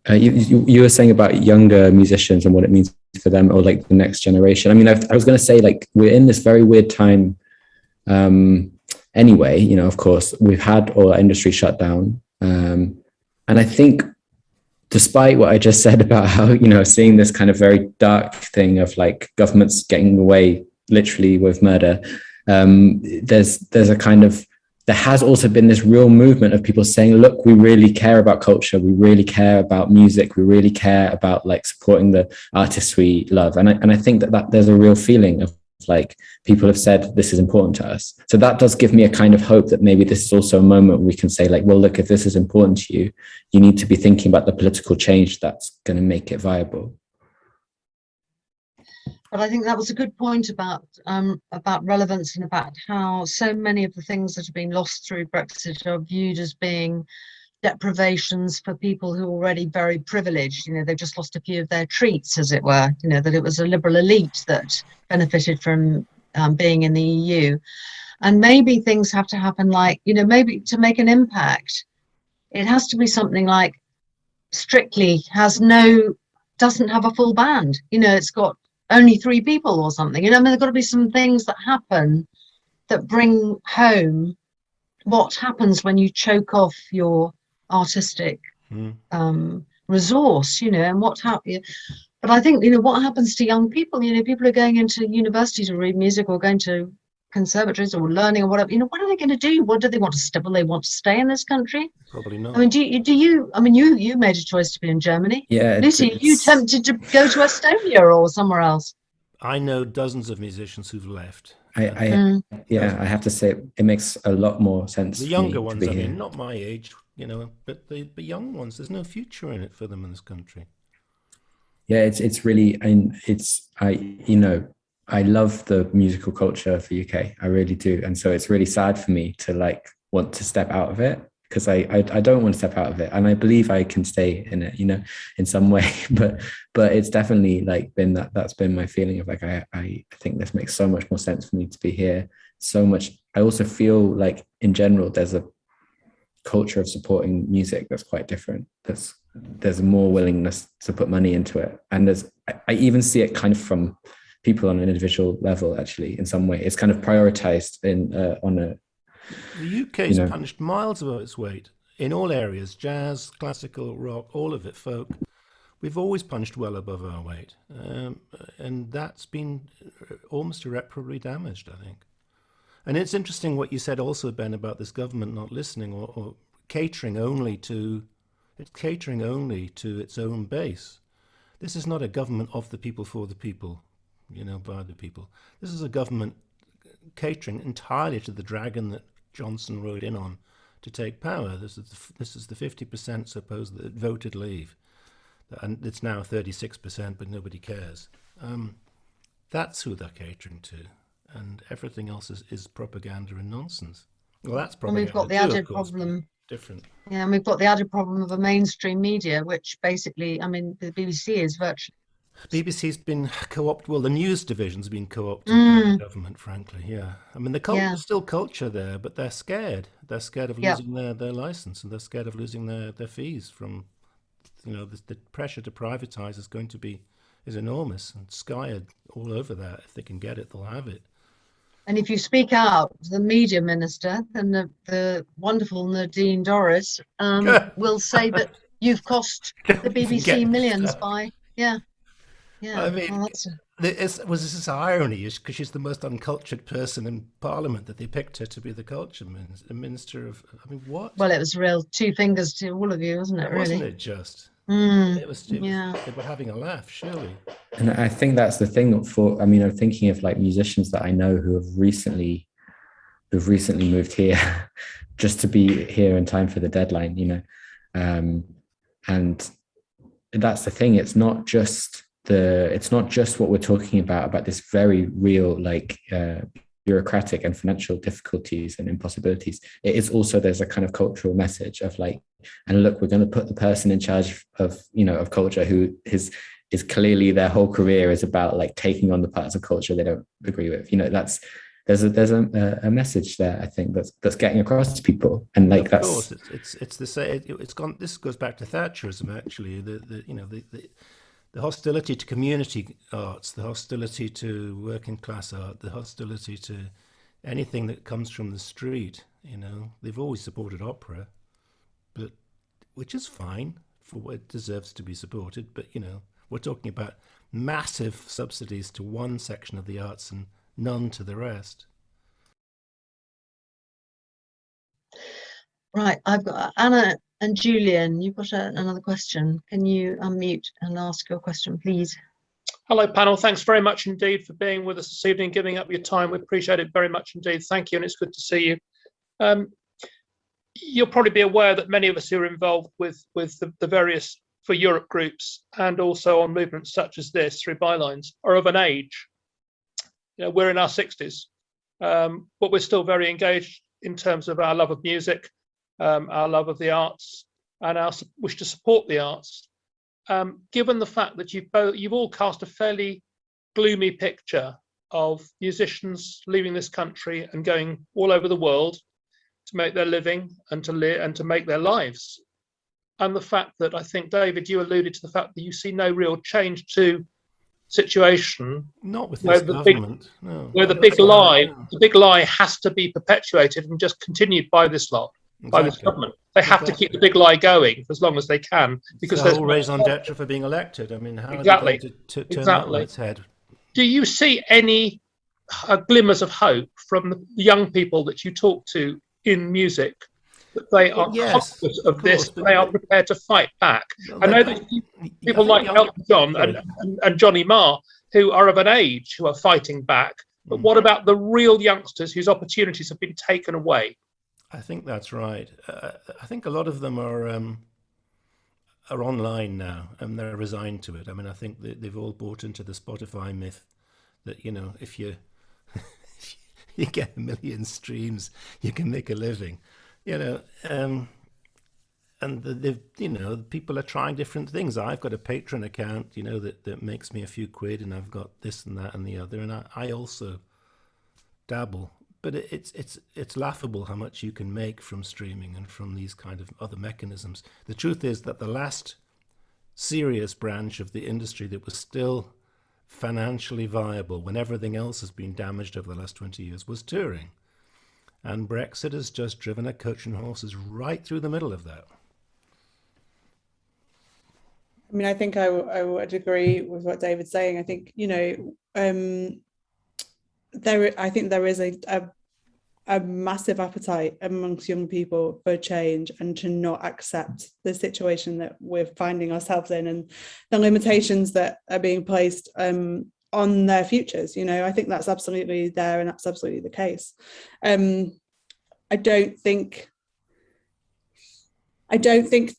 you were saying about younger musicians and what it means for them, or like the next generation. I mean, I was going to say, like, we're in this very weird time anyway, you know. Of course, we've had all our industry shut down, and I think despite what I just said about how, you know, seeing this kind of very dark thing of like governments getting away literally with murder, there's a kind of, there has also been this real movement of people saying, look, we really care about culture, we really care about music, we really care about like supporting the artists we love. And I think that there's a real feeling of like, people have said this is important to us. So that does give me a kind of hope that maybe this is also a moment we can say like, well, look, if this is important to you, you need to be thinking about the political change that's going to make it viable.
But I think that was a good point about relevance, and about how so many of the things that have been lost through Brexit are viewed as being deprivations for people who are already very privileged. You know, they've just lost a few of their treats, as it were. You know, that it was a liberal elite that benefited from being in the EU. And maybe things have to happen like, you know, maybe to make an impact, it has to be something like Strictly doesn't have a full band. You know, it's got only 3 people or something. You know, I mean, there's got to be some things that happen that bring home what happens when you choke off your artistic resource, you know, and what happens. But I think, you know, what happens to young people, you know, people are going into university to read music, or going to conservatories, or learning, or whatever, you know, what are they going to do? What do they want to stay? Will they want to stay in this country?
Probably not.
I mean, do you, I mean, you made a choice to be in Germany.
Yeah.
Lucy, are you tempted to go to Estonia or somewhere else?
I know dozens of musicians who've left.
I have to say it makes a lot more sense.
The
for
younger
me
ones,
to
I
be
mean,
here.
not my age, you know, but the young ones, there's no future in it for them in this country.
Yeah, it's really, I love the musical culture of the UK. I really do. And so it's really sad for me to like want to step out of it, because I don't want to step out of it. And I believe I can stay in it, you know, in some way, but it's definitely like been that's been my feeling of like, I think this makes so much more sense for me to be here. So much. I also feel like in general, there's a culture of supporting music that's quite different. There's more willingness to put money into it. And I even see it kind of from people on an individual level, actually, in some way. It's kind of prioritized on a...
The UK's punched miles above its weight in all areas: jazz, classical, rock, all of it, folk. We've always punched well above our weight. And that's been almost irreparably damaged, I think. And it's interesting what you said also, Ben, about this government not listening, or catering only to its own base. This is not a government of the people, for the people, you know, by the people. This is a government catering entirely to the dragon that Johnson rode in on to take power. This is the 50%, suppose, that voted leave, and it's now 36%, but nobody cares. That's who they're catering to, and everything else is propaganda and nonsense. Well, that's propaganda.
And we've got the
too,
added
of course,
problem.
Different.
Yeah, and we've got the added problem of a mainstream media, which basically, I mean, the BBC is virtually...
BBC's been co-opted. Well, the news division's been co-opted by the government, frankly. Yeah, I mean, there's still culture there, but they're scared. They're scared of losing their license, and they're scared of losing their fees from, you know, the pressure to privatize is enormous, and Sky are all over that. If they can get it, they'll have it.
And if you speak out to the media minister, then the wonderful Nadine Dorris will say that you've cost the BBC millions by... I
mean,
well,
this irony, is because she's the most uncultured person in Parliament, that they picked her to be the culture minister of. I mean, what?
Well, it was real 2 fingers to all of you, wasn't it? Really,
wasn't it just? It was, they were having a laugh, surely.
And I think that's the thing. I'm thinking of like musicians that I know who've recently moved here, just to be here in time for the deadline, you know, and that's the thing. It's not just what we're talking about this very real, like, bureaucratic and financial difficulties and impossibilities. It is also, there's a kind of cultural message of like, and look, we're going to put the person in charge of, of culture who is clearly their whole career is about like taking on the parts of culture they don't agree with. There's a message there, I think, that's getting across to people, and like
of course it's the same. It's gone. This goes back to Thatcherism, actually. The hostility to community arts, the hostility to working class art, the hostility to anything that comes from the street. They've always supported opera, but which is fine for what it deserves to be supported. But we're talking about massive subsidies to one section of the arts and none to the rest.
Right, I've got Anna and Julian. You've got another question. Can you unmute and ask your question, please?
Hello, panel. Thanks very much indeed for being with us this evening, giving up your time. We appreciate it very much indeed. Thank you, and it's good to see you. You'll probably be aware that many of us who are involved with the various For Europe groups and also on movements such as this through bylines are of an age. We're in our 60s, but we're still very engaged in terms of our love of music, our love of the arts, and our wish to support the arts. Given the fact that you've all cast a fairly gloomy picture of musicians leaving this country and going all over the world to make their living and to make their lives, and the fact that I think, David, you alluded to the fact that you see no real change to situation,
not with this government,
where the big lie has to be perpetuated and just continued by this lot. Exactly. By this government, they have to keep the big lie going for as long as they can, because
there's no raison d'etre for being elected. I mean, how are they going to turn that on its head?
Do you see any glimmers of hope from the young people that you talk to in music, that they are conscious of this, they are prepared to fight back? I know that people like Elton John and Johnny Marr, who are of an age, who are fighting back. But what about the real youngsters whose opportunities have been taken away?
I think that's right. I think a lot of them are online now, and they're resigned to it. I mean, I think they've all bought into the Spotify myth that, if you you get 1 million streams, you can make a living. And people are trying different things. I've got a Patreon account, that makes me a few quid, and I've got this and that and the other, and I also dabble. But it's laughable how much you can make from streaming and from these kind of other mechanisms. The truth is that the last serious branch of the industry that was still financially viable when everything else has been damaged over the last 20 years was touring. And Brexit has just driven a coach and horses right through the middle of that.
I mean, I think I would agree with what David's saying. I think, I think there is a massive appetite amongst young people for change and to not accept the situation that we're finding ourselves in and the limitations that are being placed on their futures. I think that's absolutely there, and that's absolutely the case. I don't think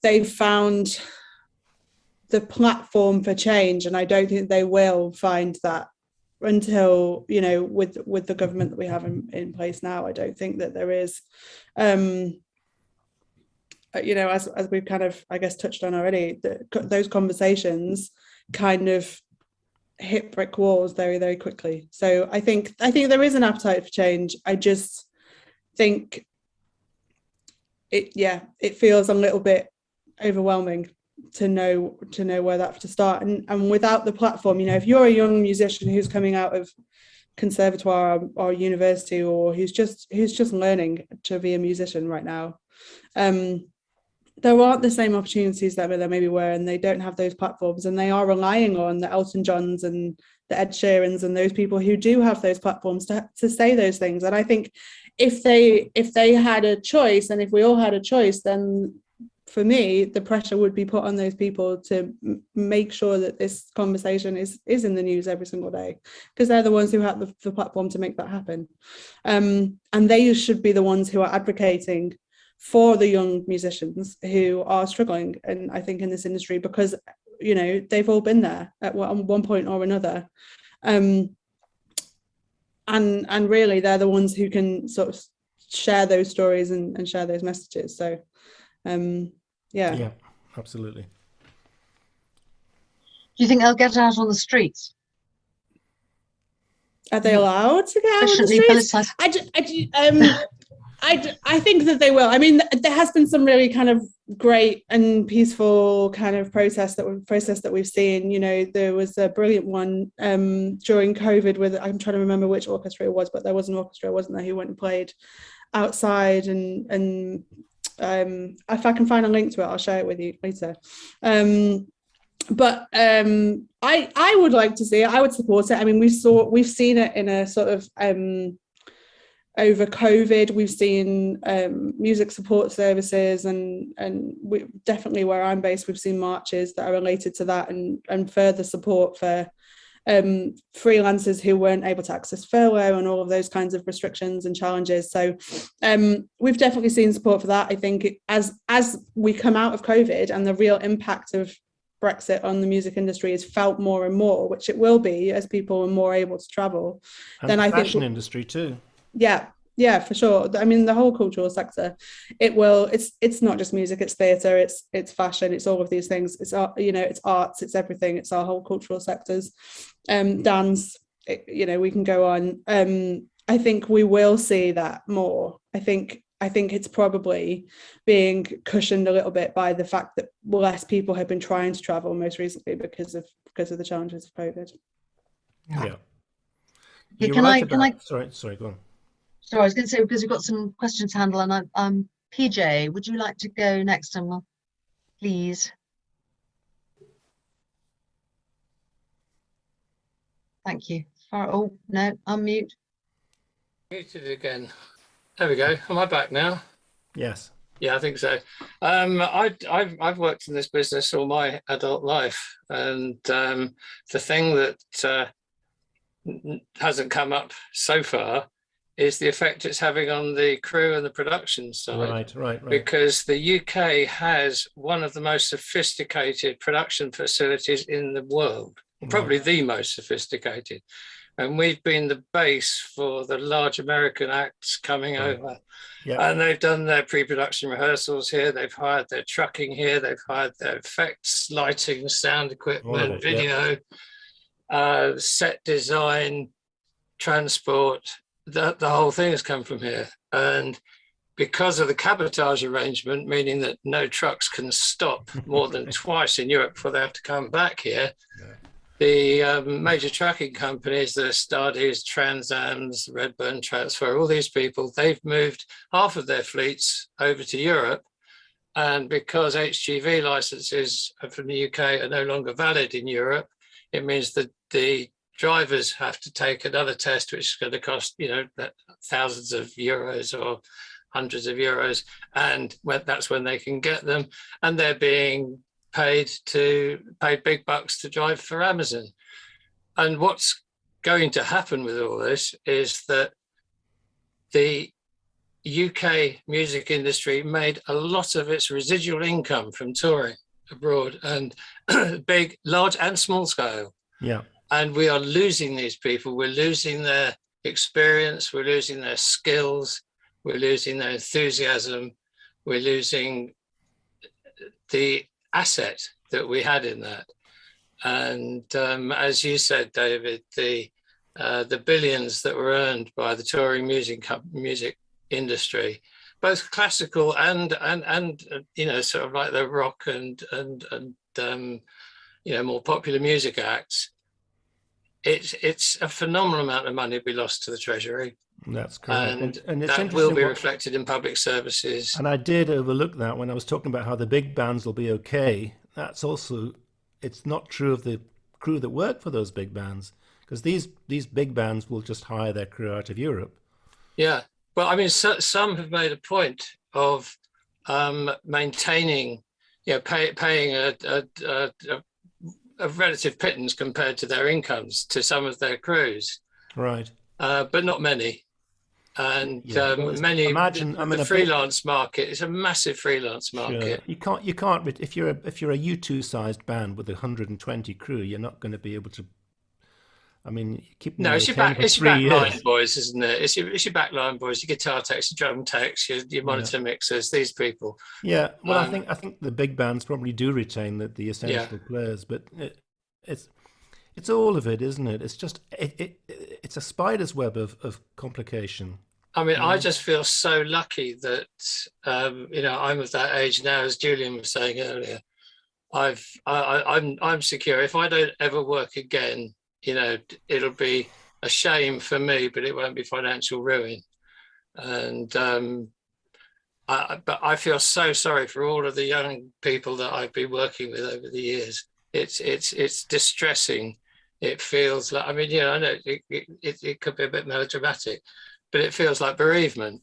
they've found the platform for change, and I don't think they will find that until, with the government that we have in place now. I don't think that there is, as we've kind of, I guess, touched on already, those conversations kind of hit brick walls very, very quickly. So I think there is an appetite for change. I just think it feels a little bit overwhelming to know where that's to start, and without the platform, if you're a young musician who's coming out of conservatoire or university, or who's just learning to be a musician right now, there aren't the same opportunities that there maybe were, and they don't have those platforms, and they are relying on the Elton Johns and the Ed Sheerans and those people who do have those platforms to say those things. And I think if they had a choice, and if we all had a choice, then for me, the pressure would be put on those people to make sure that this conversation is in the news every single day, because they're the ones who have the platform to make that happen. And they should be the ones who are advocating for the young musicians who are struggling, and I think in this industry, because they've all been there at one point or another, and really they're the ones who can sort of share those stories and share those messages. So Yeah.
Yeah, absolutely.
Do you think they'll get out on the streets?
Are they allowed to get out on the
Efficiently
streets?
politicised.
I think that they will. I mean, there has been some really kind of great and peaceful kind of process that we've seen. You know, there was a brilliant one during COVID with, I'm trying to remember which orchestra it was, but there was an orchestra, wasn't there, who went and played outside, and if I can find a link to it, I'll share it with you later. But I would like to see it. I would support it. I mean, we've seen it in a sort of over COVID. We've seen music support services, and we definitely, where I'm based, we've seen marches that are related to that, and further support for freelancers who weren't able to access furlough and all of those kinds of restrictions and challenges. So we've definitely seen support for that. I think as we come out of COVID and the real impact of Brexit on the music industry is felt more and more, which it will be as people are more able to travel,
And
then
the
I think
fashion industry too.
Yeah, for sure. I mean, the whole cultural sector, it's not just music, it's theatre, it's fashion, it's all of these things. It's art, you know, it's arts, it's everything. It's our whole cultural sectors. Dance, we can go on. I think we will see that more. I think it's probably being cushioned a little bit by the fact that less people have been trying to travel most recently because of the challenges of COVID.
Yeah.
Yeah,
Sorry, go on.
Sorry, I was going to say, because we've got some questions to handle, and PJ, would you like to go next? And we'll, please. Thank you. Oh no, unmute.
Muted again. There we go. Am I back now?
Yes.
Yeah, I think so. I've worked in this business all my adult life, and the thing that hasn't come up so far is the effect it's having on the crew and the production side.
Right.
Because the UK has one of the most sophisticated production facilities in the world, probably the most sophisticated. And we've been the base for the large American acts coming over.
Yeah.
And they've done their pre-production rehearsals here. They've hired their trucking here. They've hired their effects, lighting, sound equipment, video, set design, transport. The whole thing has come from here. And because of the cabotage arrangement, meaning that no trucks can stop more than twice in Europe before they have to come back here, the major trucking companies, the Stardis, Transams, Redburn Transfer, all these people, they've moved half of their fleets over to Europe. And because HGV licenses from the UK are no longer valid in Europe, it means that the drivers have to take another test, which is going to cost, thousands of euros or hundreds of euros. And that's when they can get them. And they're being paid big bucks to drive for Amazon. And what's going to happen with all this is that the UK music industry made a lot of its residual income from touring abroad, and big, large and small scale.
Yeah.
And we are losing these people. We're losing their experience. We're losing their skills. We're losing their enthusiasm. We're losing the asset that we had in that. And as you said, David, the billions that were earned by the touring music industry, both classical and sort of like the rock and more popular music acts, it's a phenomenal amount of money be lost to the treasury.
That's correct. And it's
that will be reflected in public services.
And I did overlook that when I was talking about how the big bands will be okay. That's also, it's not true of the crew that work for those big bands, because these big bands will just hire their crew out of Europe.
Yeah. Well, I mean, some have made a point of maintaining, paying a relative pittance compared to their incomes to some of their crews.
Right.
But not many. And the freelance market is a massive freelance market.
Sure. You can't if you're a U2 sized band with 120 crew, you're not going to be able to I mean, you keep them
No,
on
it's your
retainer
back.
for
It's your
3
back line
years.
boys, isn't it? It's your back line boys. Your guitar techs, your drum techs, your monitor mixers. These people.
Yeah, well, I think the big bands probably do retain the
Yeah.
essential players, but it's all of it, isn't it? It's just it's a spider's web of complication.
I mean, I
Yeah.
just feel so lucky that I'm of that age now, as Julian was saying earlier. I'm secure. If I don't ever work again, it'll be a shame for me, but it won't be financial ruin. And but I feel so sorry for all of the young people that I've been working with over the years. It's distressing. It feels like, I mean, I know it could be a bit melodramatic, but it feels like bereavement.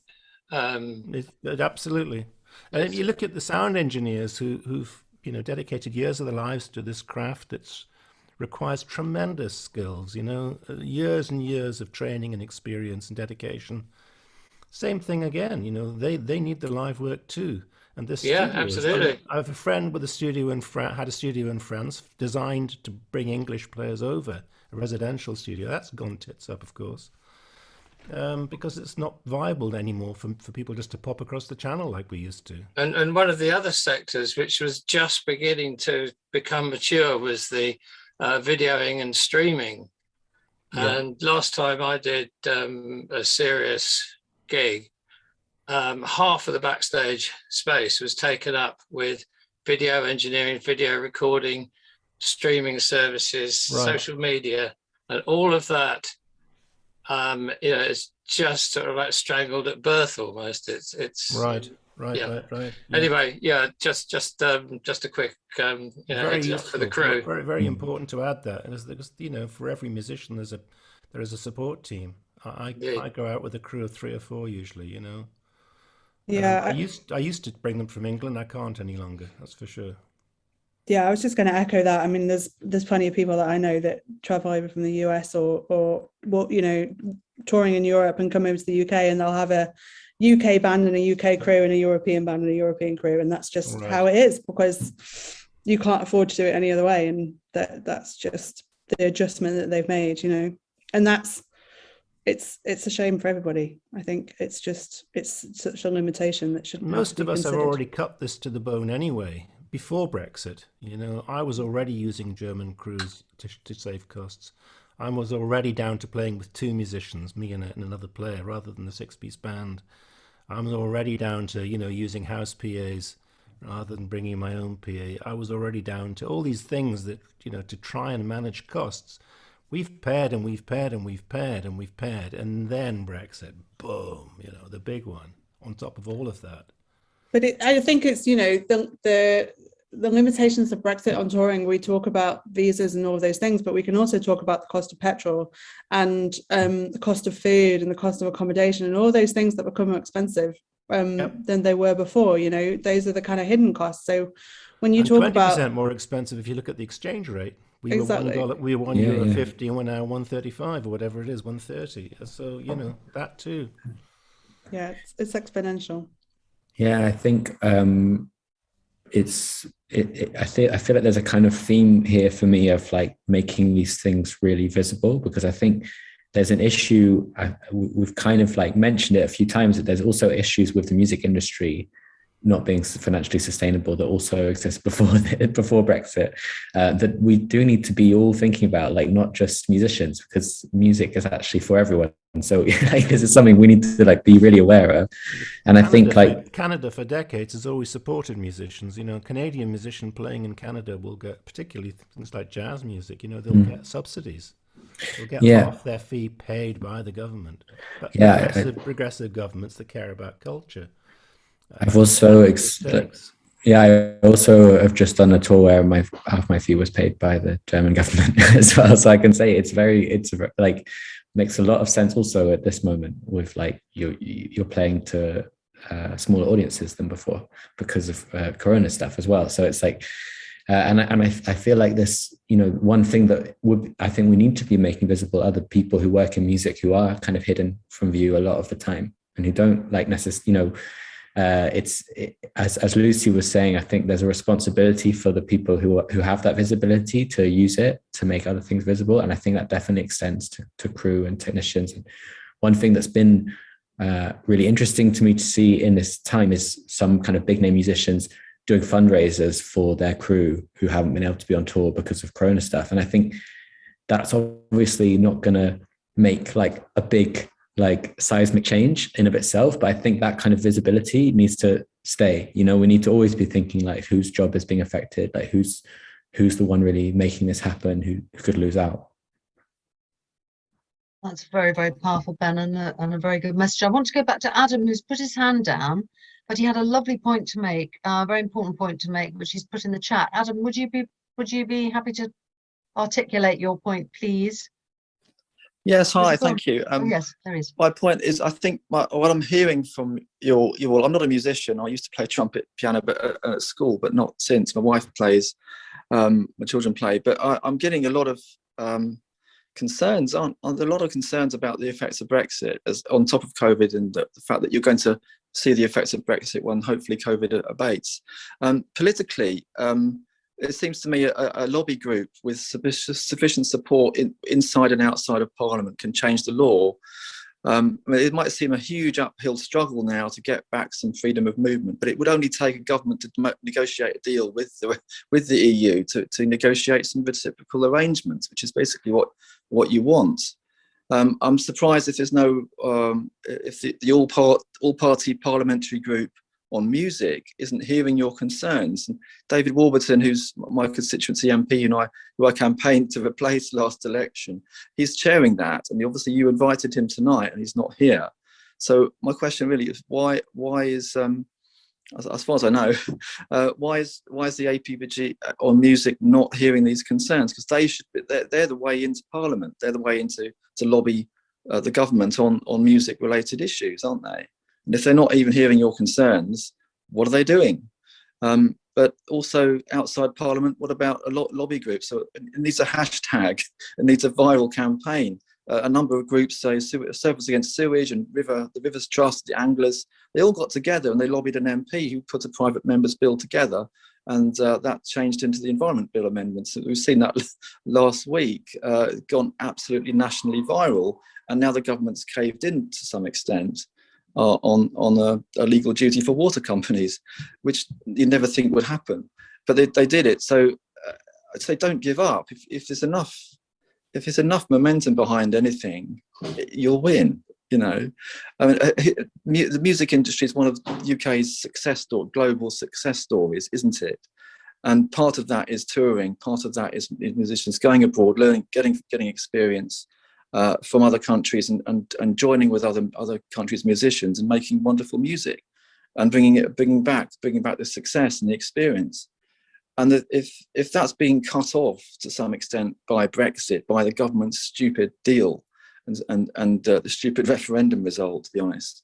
Absolutely. And you look at the sound engineers who've dedicated years of their lives to this craft that's requires tremendous skills, years and years of training and experience and dedication. Same thing again, they need the live work too. And this
Yeah, absolutely.
I have a friend with a studio had a studio in France designed to bring English players over, a residential studio. That's gone tits up, of course, because it's not viable anymore for people just to pop across the channel like we used to.
And one of the other sectors which was just beginning to become mature was the videoing and streaming.
Yeah.
And last time I did a serious gig, half of the backstage space was taken up with video engineering, video recording, streaming services,
Right.
social media, and all of that. It's just sort of like strangled at birth almost. It's
Right.
Yeah.
Yeah.
Anyway, just a quick
Very
heads up for the
useful.
crew.
Very, very important to add that. And because for every musician, there is a support team. I
Yeah.
go out with a crew of 3 or 4 usually.
Yeah,
I used to bring them from England. I can't any longer. That's for sure.
yeah, I was just going to echo that. I mean, there's plenty of people that I know that travel over from the US or touring in Europe and come over to the UK, and they'll have a UK band and a UK crew and a European band and a European crew, and that's just
Right.
how it is, because you can't afford to do it any other way, and that's just the adjustment that they've made, and it's a shame for everybody. I think it's such a limitation that shouldn't have
Most
to
of
be
us have
considered.
already cut this to the bone anyway. Before Brexit, I was already using German crews to save costs. I was already down to playing with 2 musicians, me and another player, rather than the 6-piece band. I was already down to, using house PAs rather than bringing my own PA. I was already down to all these things that, to try and manage costs. We've paired and we've paired and we've paired and we've paired. And then Brexit, boom, the big one on top of all of that.
But I think it's, the limitations of Brexit on touring. We talk about visas and all of those things, but we can also talk about the cost of petrol and the cost of food and the cost of accommodation and all those things that become more expensive than they were before. Those are the kind of hidden costs. So when you
And
talk
20%
about
more expensive if you look at the exchange rate. We
Exactly.
were $1, we were
Yeah,
€1
yeah.
50, and we're now 135 or whatever it is, 130. So that too.
yeah, it's exponential.
Yeah, I think I feel like there's a kind of theme here for me of like making these things really visible, because I think there's an issue. We've kind of like mentioned it a few times, that there's also issues with the music industry not being financially sustainable that also exists before Brexit, that we do need to be all thinking about, like not just musicians, because music is actually for everyone. So like, this is something we need to like be really aware of. And I think like
Canada for decades has always supported musicians. A Canadian musician playing in Canada will get, particularly things like jazz music, they'll get subsidies. They'll get half their fee paid by the government. But progressive governments that care about culture.
I've also I also have just done a tour where half my fee was paid by the German government as well. So I can say it's like makes a lot of sense also at this moment, with like you're playing to smaller audiences than before because of Corona stuff as well. So it's like, and I feel like this, one thing that I think we need to be making visible other people who work in music who are kind of hidden from view a lot of the time and who don't like necessarily, As Lucy was saying, I think there's a responsibility for the people who have that visibility to use it to make other things visible, and I think that definitely extends to crew and technicians. And one thing that's been really interesting to me to see in this time is some kind of big name musicians doing fundraisers for their crew who haven't been able to be on tour because of Corona stuff. And I think that's obviously not going to make like a big like seismic change in of itself, but I think that kind of visibility needs to stay. You know, we need to always be thinking like whose job is being affected, like who's the one really making this happen, who could lose out.
That's very, very powerful, Ben, and a very good message. I want to go back to Adam, who's put his hand down, but he had a lovely point to make, a very important point to make, which he's put in the chat. Adam, would you be happy to articulate your point, please?
Yes, hi, thank you.
Oh, yes, there is.
My point is, I think what I'm hearing from you all, I'm not a musician. I used to play trumpet, piano, but at school, but not since. My wife plays, my children play, but I'm getting a lot of concerns, a lot of concerns about the effects of Brexit, as on top of COVID, and the fact that you're going to see the effects of Brexit when hopefully COVID abates. Politically, it seems to me a lobby group with sufficient support inside and outside of Parliament can change the law. It might seem a huge uphill struggle now to get back some freedom of movement, but it would only take a government to negotiate a deal with the EU to negotiate some reciprocal arrangements, which is basically what you want. I'm surprised if there's no if the all-party parliamentary group on music isn't hearing your concerns. And David Warburton, who's my constituency MP and who I campaigned to replace last election, he's chairing that, and obviously you invited him tonight and he's not here. So my question really is why is as far as I know, why is the APBG on music not hearing these concerns? Because they should be, they're the way into Parliament, they're the way into to lobby the government on music related issues, aren't they? And if they're not even hearing your concerns, what are they doing? But also outside Parliament, what about a lobby group? So it needs a hashtag, it needs a viral campaign. A number of groups, say Surfers Against Sewage and the Rivers Trust, the Anglers, they all got together and they lobbied an MP who put a private member's bill together, and that changed into the Environment Bill amendments. We've seen that last week, gone absolutely nationally viral, and now the government's caved in to some extent on a legal duty for water companies, which you never think would happen, but they did it. So I'd say don't give up. If there's enough momentum behind anything, you'll win. You know, I mean, the music industry is one of UK's global success stories, isn't it? And part of that is touring. Part of that is musicians going abroad, learning, getting experience from other countries, and joining with other countries' musicians and making wonderful music, and bringing back the success and the experience. And if that's being cut off to some extent by Brexit, by the government's stupid deal and the stupid referendum result, to be honest,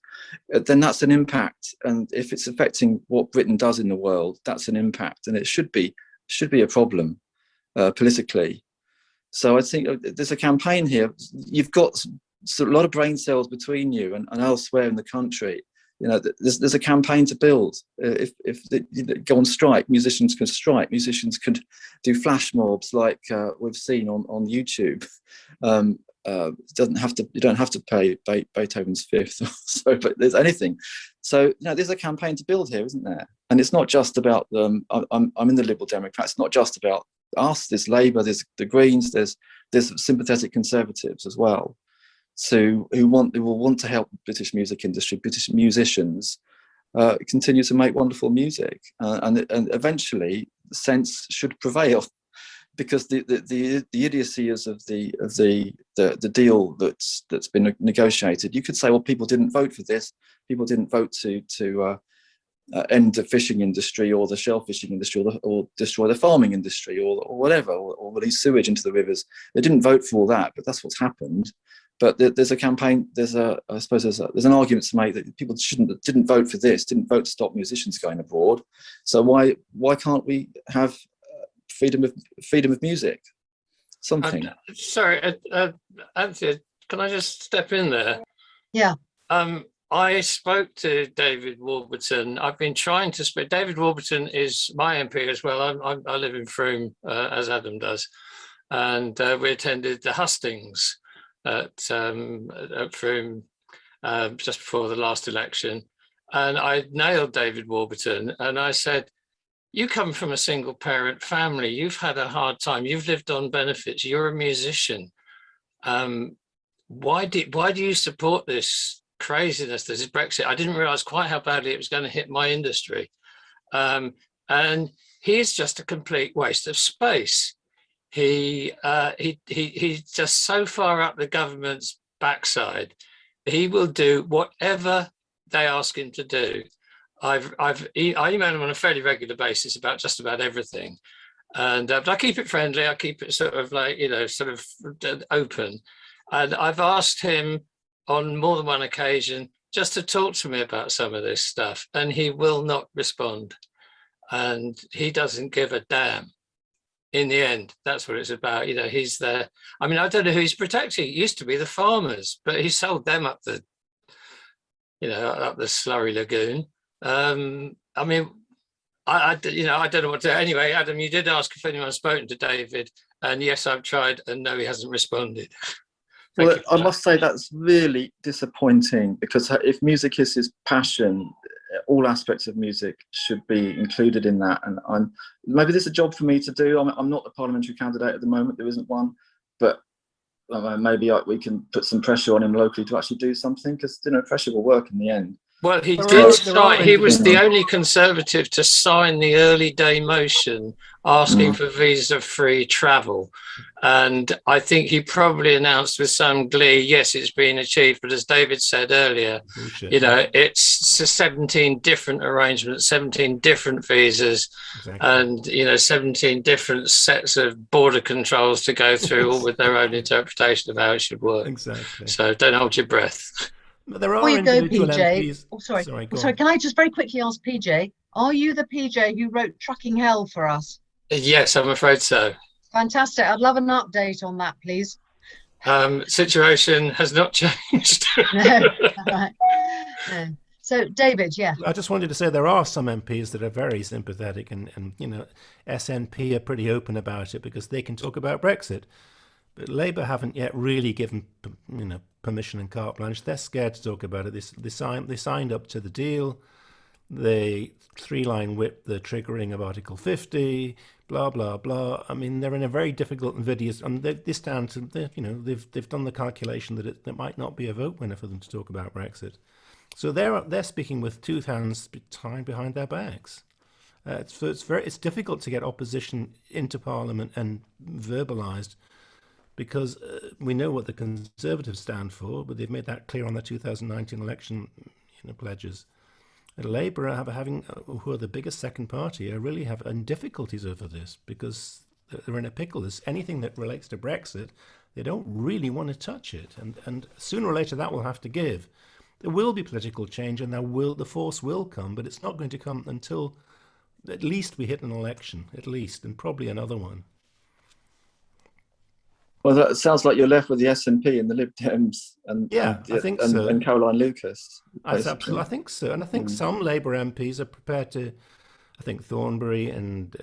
then that's an impact. And if it's affecting what Britain does in the world, that's an impact, and it should be a problem politically. So I think there's a campaign here. You've got a lot of brain cells between you and elsewhere in the country. You know, there's a campaign to build. If they go on strike, musicians can strike. Musicians can do flash mobs like we've seen on YouTube. You don't have to pay Beethoven's Fifth, so, but there's anything. So you know, there's a campaign to build here, isn't there? And it's not just about them. I'm in the Liberal Democrats. It's not just about us. There's Labour. There's the Greens. There's sympathetic Conservatives as well. So who will want to help the British music industry, British musicians continue to make wonderful music, and eventually sense should prevail, because the idiocies of the deal that's been negotiated. You could say, well, people didn't vote for this. People didn't vote to end the fishing industry or the shellfishing industry or destroy the farming industry or whatever, or release sewage into the rivers. They didn't vote for all that, but that's what's happened. But there's a campaign. I suppose there's an argument to make that people didn't vote for this, didn't vote to stop musicians going abroad. So why can't we have freedom of music? Something.
Sorry, Anthea, can I just step in there?
Yeah.
I spoke to David Warburton. I've been trying to speak. David Warburton is my MP as well. I live in Frome, as Adam does, and we attended the hustings at Frome just before the last election, and I nailed David Warburton, and I said, "You come from a single parent family. You've had a hard time. You've lived on benefits. You're a musician. Why do you support this craziness? This is Brexit. I didn't realize quite how badly it was going to hit my industry." And he's just a complete waste of space. He's just so far up the government's backside. He will do whatever they ask him to do. I email him on a fairly regular basis about just about everything, and but I keep it friendly. I keep it sort of like, sort of open. And I've asked him on more than one occasion just to talk to me about some of this stuff, and he will not respond. And he doesn't give a damn. In the end, that's what it's about. He's there. I mean, I don't know who he's protecting. It used to be the farmers, but he sold them up the, up the slurry lagoon. I mean, I don't know what to. Anyway, Adam, you did ask if anyone's spoken to David, and yes, I've tried, and no, he hasn't responded.
Well, I must say that's really disappointing, because if music is his passion, all aspects of music should be included in that. And maybe there's a job for me to do. I'm not a parliamentary candidate at the moment. There isn't one, but maybe we can put some pressure on him locally to actually do something, because pressure will work in the end.
Well, he did sign. He was the only Conservative to sign the early day motion asking for visa-free travel, and I think he probably announced with some glee, "Yes, it's been achieved." But as David said earlier, it's 17 different arrangements, 17 different visas, and 17 different sets of border controls to go through, all with their own interpretation of how it should work.
Exactly.
So don't hold your breath.
There are
Before you go,
individual
PJ.
MPs.
Oh, sorry.
Go
Sorry.
on.
Can I just very quickly ask PJ? Are you the PJ who wrote "Trucking Hell" for us?
Yes, I'm afraid so.
Fantastic. I'd love an update on that, please.
Situation has not changed.
No. Right. No. So, David, yeah.
I just wanted to say there are some MPs that are very sympathetic, and SNP are pretty open about it because they can talk about Brexit. But Labour haven't yet really given permission and carte blanche. They're scared to talk about it. They signed up to the deal. They three-line whip the triggering of Article 50. Blah blah blah. I mean, they're in a very difficult and invidious. And they stand to, they've done the calculation that it might not be a vote winner for them to talk about Brexit. So they're speaking with two hands tied behind their backs. It's difficult to get opposition into Parliament and verbalised, because we know what the Conservatives stand for, but they've made that clear on the 2019 election pledges. And Labour who are the biggest second party, are really having difficulties over this, because they're in a pickle. There's anything that relates to Brexit, they don't really want to touch it, and sooner or later that will have to give. There will be political change, and the force will come, but it's not going to come until at least we hit an election, and probably another one.
Well, that sounds like you're left with the SNP and the Lib Dems and Caroline Lucas.
I think so, and I think some Labour MPs are prepared to. I think Thornbury and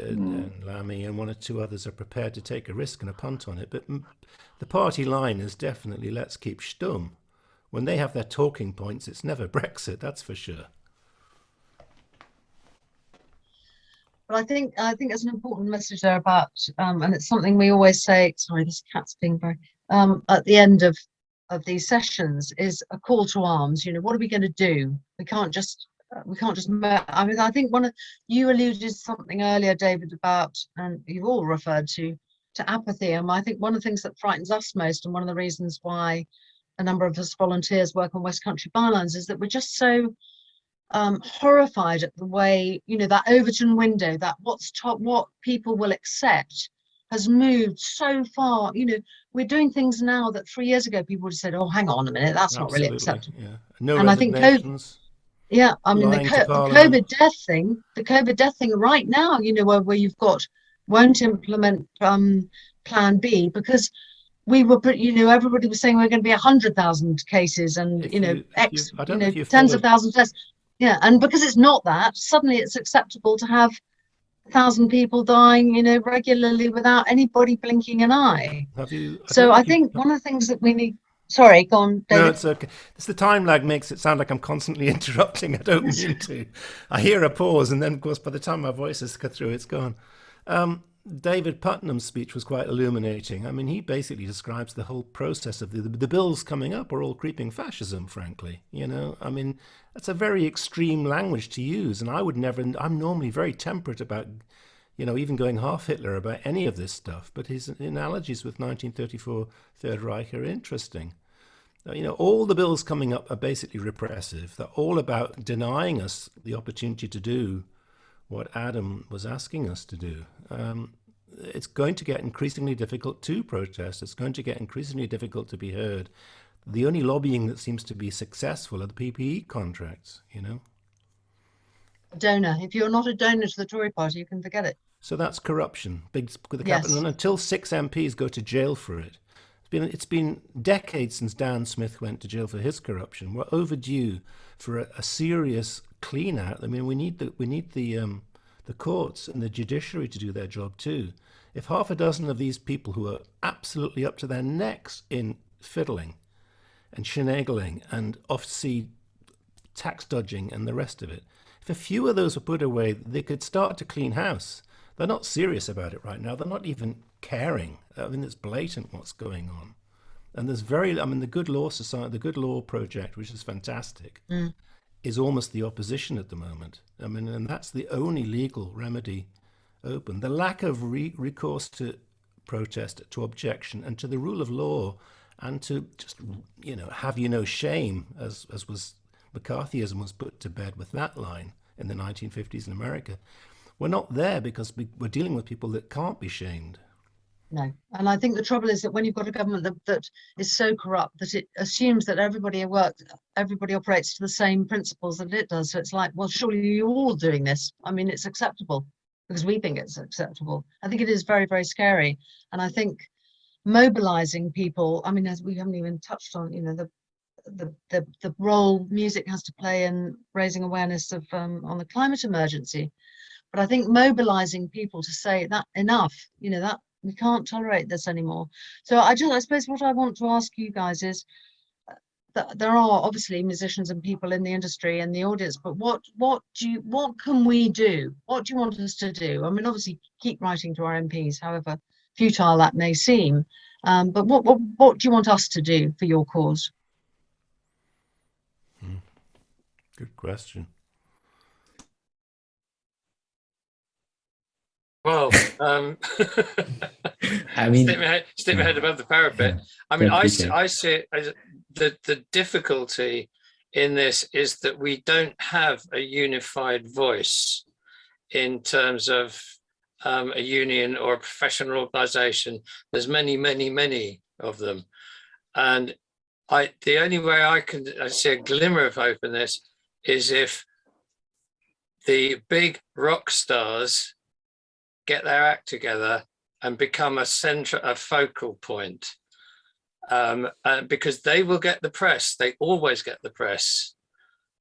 Lammy and one or two others are prepared to take a risk and a punt on it. But the party line is definitely let's keep stum. When they have their talking points, it's never Brexit. That's for sure.
But I think there's an important message there about, and it's something we always say. Sorry, this cat's being very. At the end of these sessions is a call to arms. What are we going to do? We can't just. I mean, I think you alluded to something earlier, David, about, and you've all referred to apathy. And I think one of the things that frightens us most, and one of the reasons why a number of us volunteers work on West Country Bylines, is that we're just so horrified at the way that Overton window, that what people will accept, has moved so far. We're doing things now that 3 year ago people would have said, "Oh, hang on a minute, that's not really acceptable."
Yeah. No
and I think the COVID death thing right now, where you've got won't implement Plan B, because we were, everybody was saying we're going to be 100,000 cases and,
If
you know,
you- if you- I don't know if you
tens of
followed-
thousands less. Yeah, and because it's not that, suddenly it's acceptable to have 1,000 people dying, regularly without anybody blinking an eye.
Have you?
So I think one of the things that we need. Sorry, go on, David.
No, it's okay. It's the time lag makes it sound like I'm constantly interrupting. I don't mean to. I hear a pause, and then, of course, by the time my voice has cut through, it's gone. David Putnam's speech was quite illuminating. I mean, he basically describes the whole process of the bills coming up are all creeping fascism, frankly. I mean, that's a very extreme language to use, and I would never. I'm normally very temperate about, even going half Hitler about any of this stuff. But his analogies with 1934 Third Reich are interesting. All the bills coming up are basically repressive. They're all about denying us the opportunity to do what Adam was asking us to do. It's going to get increasingly difficult to protest. It's going to get increasingly difficult to be heard. The only lobbying that seems to be successful are the PPE contracts,
A donor. If you're not a donor to the Tory party, you can forget it.
So that's corruption. Big with the
Yes.
capital. And until 6 MPs go to jail for it, it's been decades since Dan Smith went to jail for his corruption. We're overdue for a serious clean out. I mean, we need the courts and the judiciary to do their job too. If half a dozen of these people who are absolutely up to their necks in fiddling and shenagling and off-sea tax dodging and the rest of it, if a few of those were put away, they could start to clean house. They're not serious about it right now. They're not even caring. I mean, it's blatant what's going on. And the Good Law Society, the Good Law Project, which is fantastic, is almost the opposition at the moment. I mean, and that's the only legal remedy open. The lack of recourse to protest, to objection, and to the rule of law, and to just, have no shame, as was McCarthyism was put to bed with that line in the 1950s in America. We're not there because we're dealing with people that can't be shamed.
No. And I think the trouble is that when you've got a government that is so corrupt that it assumes that everybody operates to the same principles that it does. So it's like, well, surely you're all doing this. I mean, it's acceptable because we think it's acceptable. I think it is very, very scary. And I think mobilizing people, I mean, as we haven't even touched on, the role music has to play in raising awareness of on the climate emergency. But I think mobilizing people to say that enough, that we can't tolerate this anymore. So I suppose what I want to ask you guys is that there are obviously musicians and people in the industry and the audience, but what can we do? What do you want us to do? I mean, obviously keep writing to our MPs, however futile that may seem. But what do you want us to do for your cause?
Good question.
Well,
I mean,
stick my head above the parapet.
Yeah,
I mean, I
definitely.
see it as the difficulty in this is that we don't have a unified voice in terms of a union or a professional organisation. There's many, many, many of them, and the only way I see a glimmer of hope in this is if the big rock stars get their act together and become a focal point, because they will get the press. They always get the press,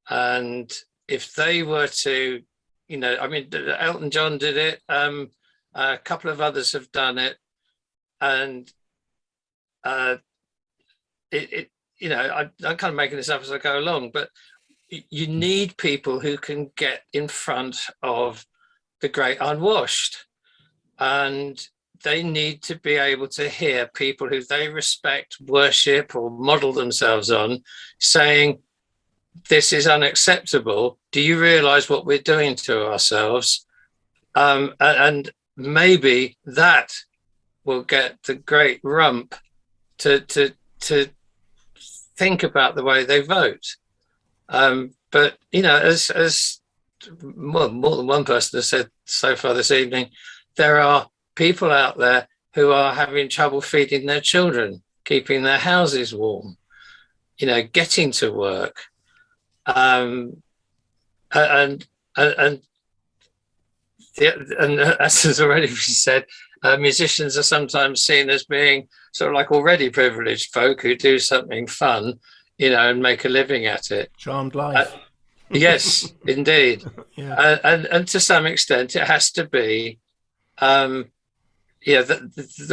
and if they were to, I mean, Elton John did it. A couple of others have done it, and I'm kind of making this up as I go along, but you need people who can get in front of the great unwashed. And they need to be able to hear people who they respect, worship, or model themselves on saying, this is unacceptable. Do you realize what we're doing to ourselves? And maybe that will get the great rump to think about the way they vote. But, as more than one person has said so far this evening, there are people out there who are having trouble feeding their children, keeping their houses warm, getting to work. And as has already been said, musicians are sometimes seen as being sort of like already privileged folk who do something fun, you know, and make a living at it.
Charmed life.
Yes, indeed.
Yeah.
And to some extent, it has to be, the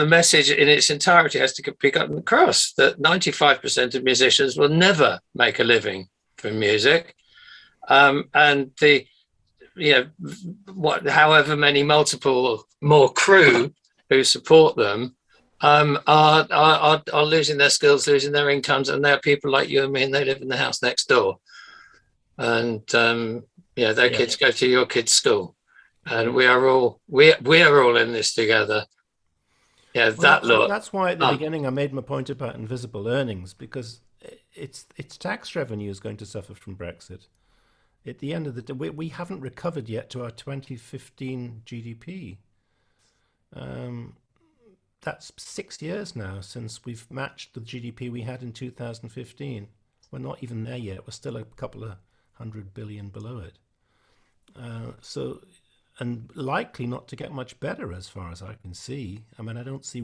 message in its entirety has to be gotten across that 95% of musicians will never make a living from music. And the, however many multiple more crew who support them are losing their skills, losing their incomes, and there are people like you and me, and they live in the house next door, and their kids go to your kids' school, and we are all in this together. Yeah,
that's why at the beginning I made my point about invisible earnings, because its tax revenue is going to suffer from Brexit. At the end of the day, we haven't recovered yet to our 2015 GDP. That's 6 years now since we've matched the GDP we had in 2015. We're not even there yet. We're still a couple of 100 billion below it. And likely not to get much better as far as I can see. I mean, I don't see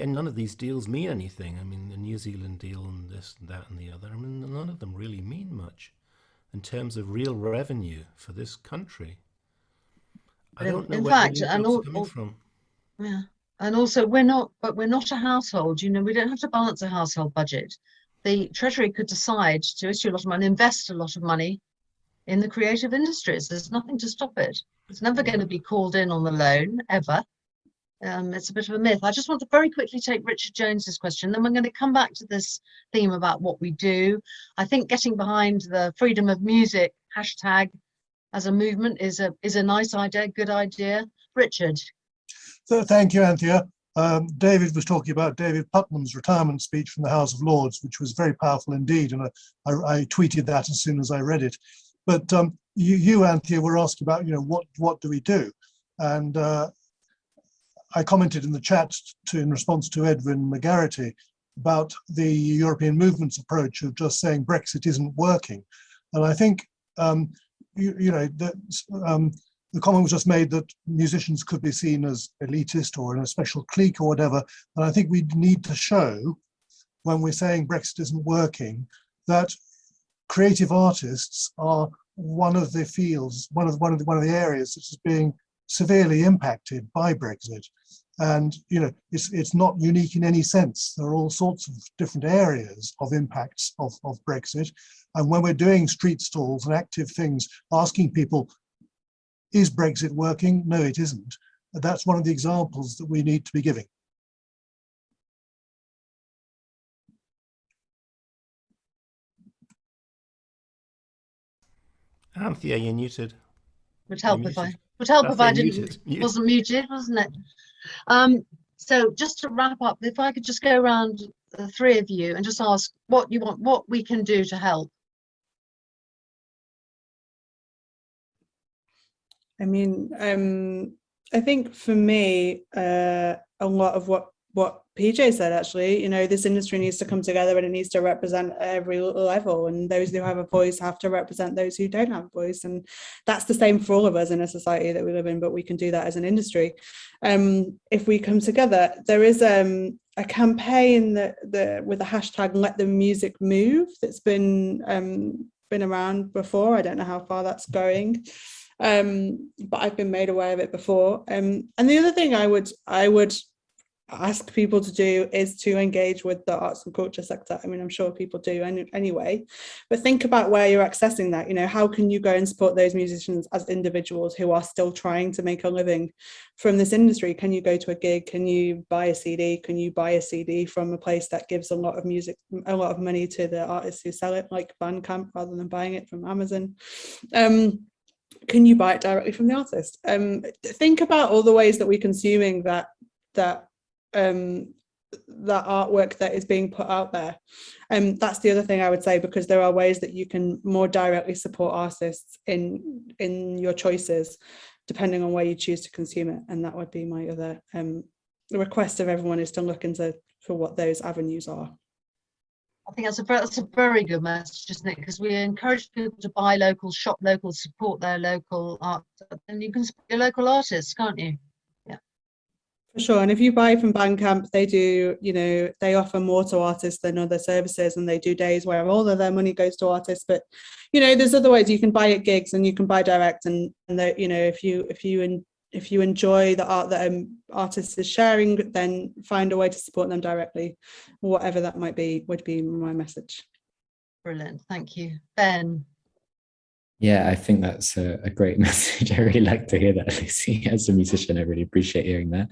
and none of these deals mean anything. I mean, the New Zealand deal and this and that and the other, I mean, none of them really mean much in terms of real revenue for this country. I don't know where the new jobs are coming from.
Yeah, and also we're not a household. You know, we don't have to balance a household budget. The Treasury could decide to issue a lot of money, invest a lot of money in the creative industries. There's nothing to stop it. It's never going to be called in on the loan, ever. It's a bit of a myth. I just want to very quickly take Richard Jones's question, then we're going to come back to this theme about what we do. I think getting behind the freedom of music hashtag as a movement is a nice idea, good idea. Richard.
So thank you, Anthea. David was talking about David Putnam's retirement speech from the House of Lords, which was very powerful indeed, and I tweeted that as soon as I read it. But you, Anthea, were asked about, what do we do? And I commented in the chat in response to Edwin McGarrity about the European movement's approach of just saying Brexit isn't working. And I think, the comment was just made that musicians could be seen as elitist or in a special clique or whatever. And I think we need to show, when we're saying Brexit isn't working, that creative artists are one of the fields, one of the areas that is being severely impacted by Brexit. And it's not unique in any sense. There are all sorts of different areas of impacts of Brexit. And when we're doing street stalls and active things, asking people, is Brexit working? No, it isn't. That's one of the examples that we need to be giving.
Anthea, you're muted.
Would help if I wasn't muted, wasn't it? So just to wrap up, if I could just go around the three of you and just ask what you want, what we can do to help.
I mean, I think for me, a lot of what PJ said, actually, this industry needs to come together and it needs to represent every level, and those who have a voice have to represent those who don't have a voice, and that's the same for all of us in a society that we live in, but we can do that as an industry. If we come together, there is a campaign that with the hashtag Let the Music Move that's been around before. I don't know how far that's going. But I've been made aware of it before. And the other thing I would ask people to do is to engage with the arts and culture sector. I mean, I'm sure people do anyway, but think about where you're accessing that. How can you go and support those musicians as individuals who are still trying to make a living from this industry? Can you go to a gig? Can you buy a CD? Can you buy a CD from a place that gives a lot of money to the artists who sell it, like Bandcamp, rather than buying it from Amazon? Can you buy it directly from the artist? Think about all the ways that we're consuming that artwork that is being put out there. That's the other thing I would say, because there are ways that you can more directly support artists in your choices, depending on where you choose to consume it. And that would be my other request of everyone, is to look for what those avenues are.
I think that's a very good message, isn't it? Because we encourage people to buy local, shop local, support their local art, and you can support your local artists, can't you? Yeah.
For sure. And if you buy from Bandcamp, they do, you know, they offer more to artists than other services, and they do days where all of their money goes to artists. But, you know, there's other ways you can buy at gigs and you can buy direct, and you know, if you enjoy the art that an artist is sharing, then find a way to support them directly, whatever that might be, would be my message.
Brilliant, thank you. Ben?
Yeah, I think that's a great message. I really like to hear that, Lucy. As a musician, I really appreciate hearing that.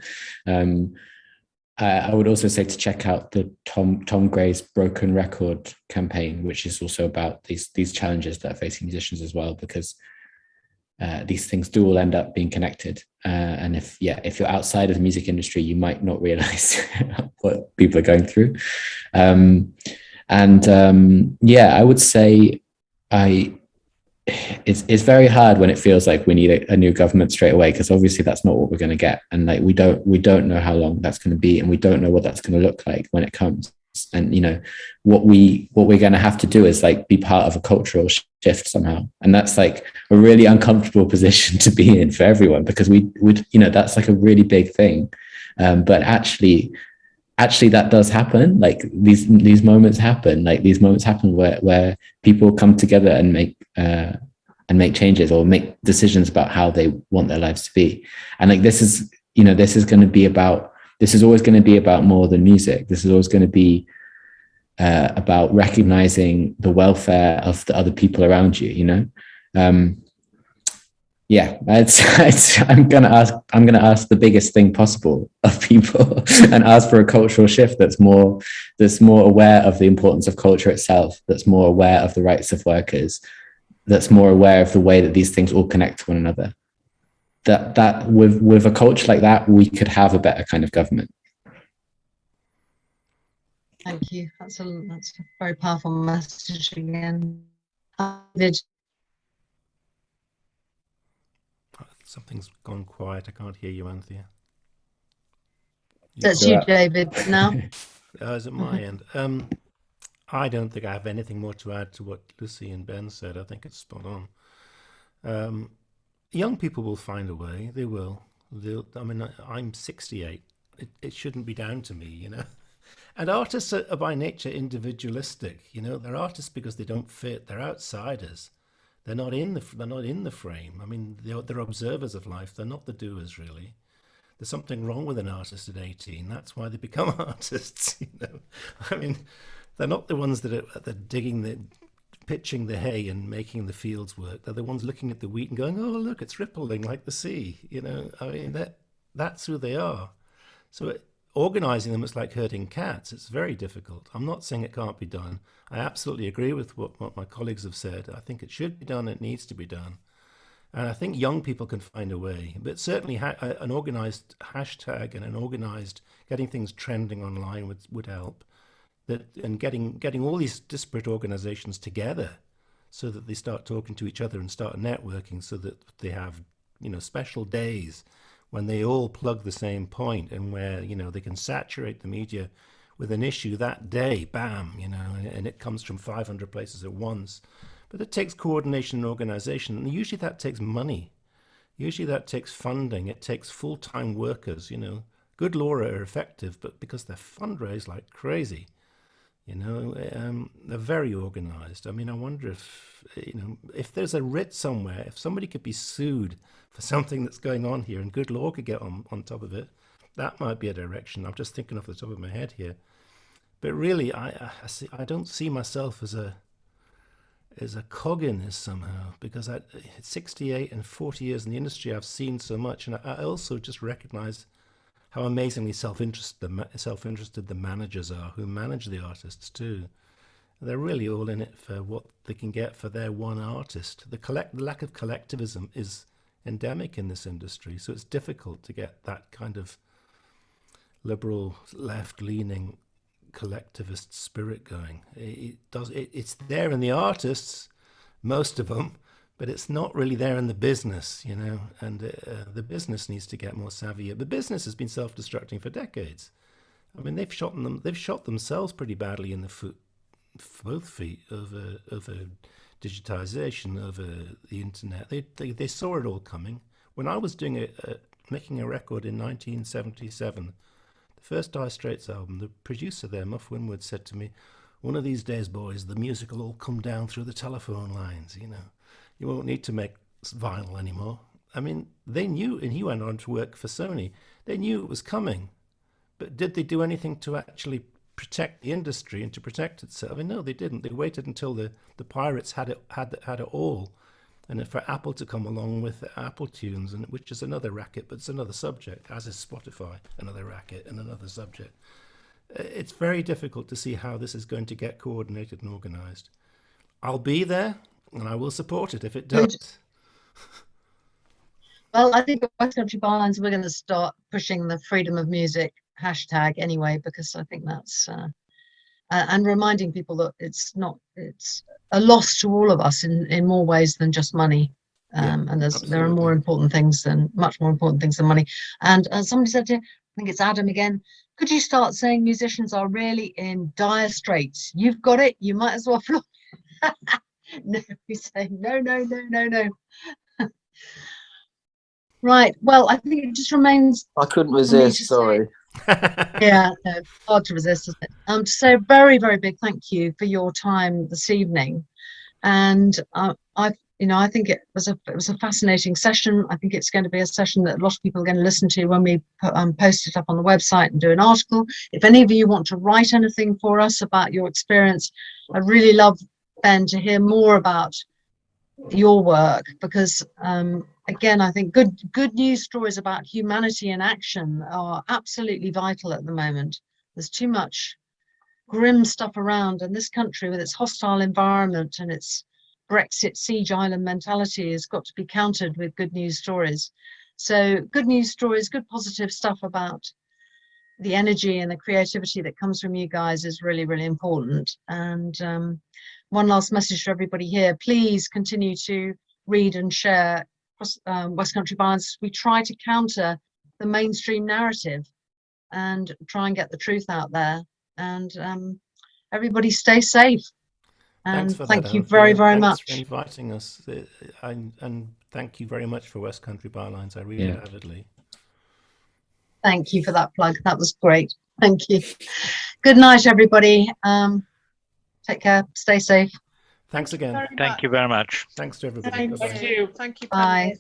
I would also say to check out the Tom Gray's Broken Record campaign, which is also about these challenges that are facing musicians as well, because these things do all end up being connected. And if you're outside of the music industry, you might not realize what people are going through. I would say it's very hard when it feels like we need a new government straight away, because obviously that's not what we're going to get, and like we don't know how long that's going to be, and we don't know what that's going to look like when it comes. And you know, what we're going to have to do is like be part of a cultural shift somehow, and that's like a really uncomfortable position to be in for everyone, because we would, you know, that's like a really big thing, but actually that does happen. Like these moments happen, where people come together and make changes or make decisions about how they want their lives to be. And like this is always going to be about more than music. This is always going to be about recognizing the welfare of the other people around you, you know. I'm gonna ask the biggest thing possible of people and ask for a cultural shift that's more aware of the importance of culture itself, that's more aware of the rights of workers, that's more aware of the way that these things all connect to one another. That with a culture like that, we could have a better kind of government.
Thank you. That's a very powerful message again. David?
Something's gone quiet. I can't hear you, Anthea.
That's you, David, now.
Is it my end? I don't think I have anything more to add to what Lucy and Ben said. I think it's spot on. Young people will find a way. They will. I'm 68. It shouldn't be down to me, you know. And artists are by nature individualistic. You know, they're artists because they don't fit. They're outsiders. They're not in the frame. I mean, they're observers of life. They're not the doers, really. There's something wrong with an artist at 18. That's why they become artists. You know, I mean, they're not the ones that are pitching the hay and making the fields work. They're the ones looking at the wheat and going, "Oh, look, it's rippling like the sea." You know, I mean, that's who they are. So organizing them is like herding cats. It's very difficult. I'm not saying it can't be done. I absolutely agree with what my colleagues have said. I think it should be done. It needs to be done. And I think young people can find a way. But certainly an organized hashtag and an organized getting things trending online would help. And getting all these disparate organizations together so that they start talking to each other and start networking, so that they have, you know, special days when they all plug the same point, and where, you know, they can saturate the media with an issue that day, bam, you know, and it comes from 500 places at once. But it takes coordination and organization, and usually that takes money. Usually that takes funding. It takes full-time workers, you know. Good law are effective, but because they're fundraised like crazy, you know, they're very organized. I mean, I wonder if, you know, if there's a writ somewhere, if somebody could be sued for something that's going on here and good law could get on top of it, that might be a direction. I'm just thinking off the top of my head here. But really, I don't see myself as a cog in this somehow, because at 68 and 40 years in the industry, I've seen so much. And I also just recognize how amazingly self-interested the managers are, who manage the artists too. They're really all in it for what they can get for their one artist. The lack of collectivism is endemic in this industry, so it's difficult to get that kind of liberal, left-leaning collectivist spirit going. It's there in the artists, most of them, but it's not really there in the business, you know. And the business needs to get more savvy. The business has been self-destructing for decades. I mean, they've shot themselves pretty badly in the foot, both feet, over digitization, over the internet. They saw it all coming. When I was doing making a record in 1977. The first Dire Straits album, the producer there, Muff Winwood, said to me, "One of these days, boys, the music will all come down through the telephone lines, you know. You won't need to make vinyl anymore." I mean, they knew, and he went on to work for Sony. They knew it was coming, but did they do anything to actually protect the industry and to protect itself? I mean, no, they didn't. They waited until the pirates had it all, and for Apple to come along with Apple Tunes, and which is another racket, but it's another subject, as is Spotify, another racket and another subject. It's very difficult to see how this is going to get coordinated and organised. I'll be there, and I will support it if it does.
Well, I think at West Country Bylines we're going to start pushing the freedom of music hashtag anyway, because I think that's and reminding people that it's a loss to all of us in more ways than just money. And there are much more important things than money. And somebody said to, I think it's Adam again, could you start saying musicians are really in dire straits? You've got it. You might as well flog. No, he's saying no. Right. Well, I think it just remains.
I couldn't resist. Sorry.
Yeah, no, hard to resist, isn't it? To say a very, very big thank you for your time this evening, and I think it was a fascinating session. I think it's going to be a session that a lot of people are going to listen to when we post it up on the website and do an article. If any of you want to write anything for us about your experience, I'd really love, Ben, to hear more about your work, because again, I think good news stories about humanity in action are absolutely vital at the moment. There's too much grim stuff around, and this country with its hostile environment and its Brexit siege island mentality has got to be countered with good news stories. So good news stories, good positive stuff about the energy and the creativity that comes from you guys is really, really important. And one last message to everybody here, please continue to read and share West Country Bylines. We try to counter the mainstream narrative and try and get the truth out there. And everybody stay safe. And thank you very, very much.
Thanks for inviting us. And thank you very much for West Country Bylines. I read it avidly.
Thank you for that plug. That was great. Thank you. Good night, everybody. Take care. Stay safe.
Thanks again.
Thank you very much.
Thanks to everybody.
Thank you.
Bye.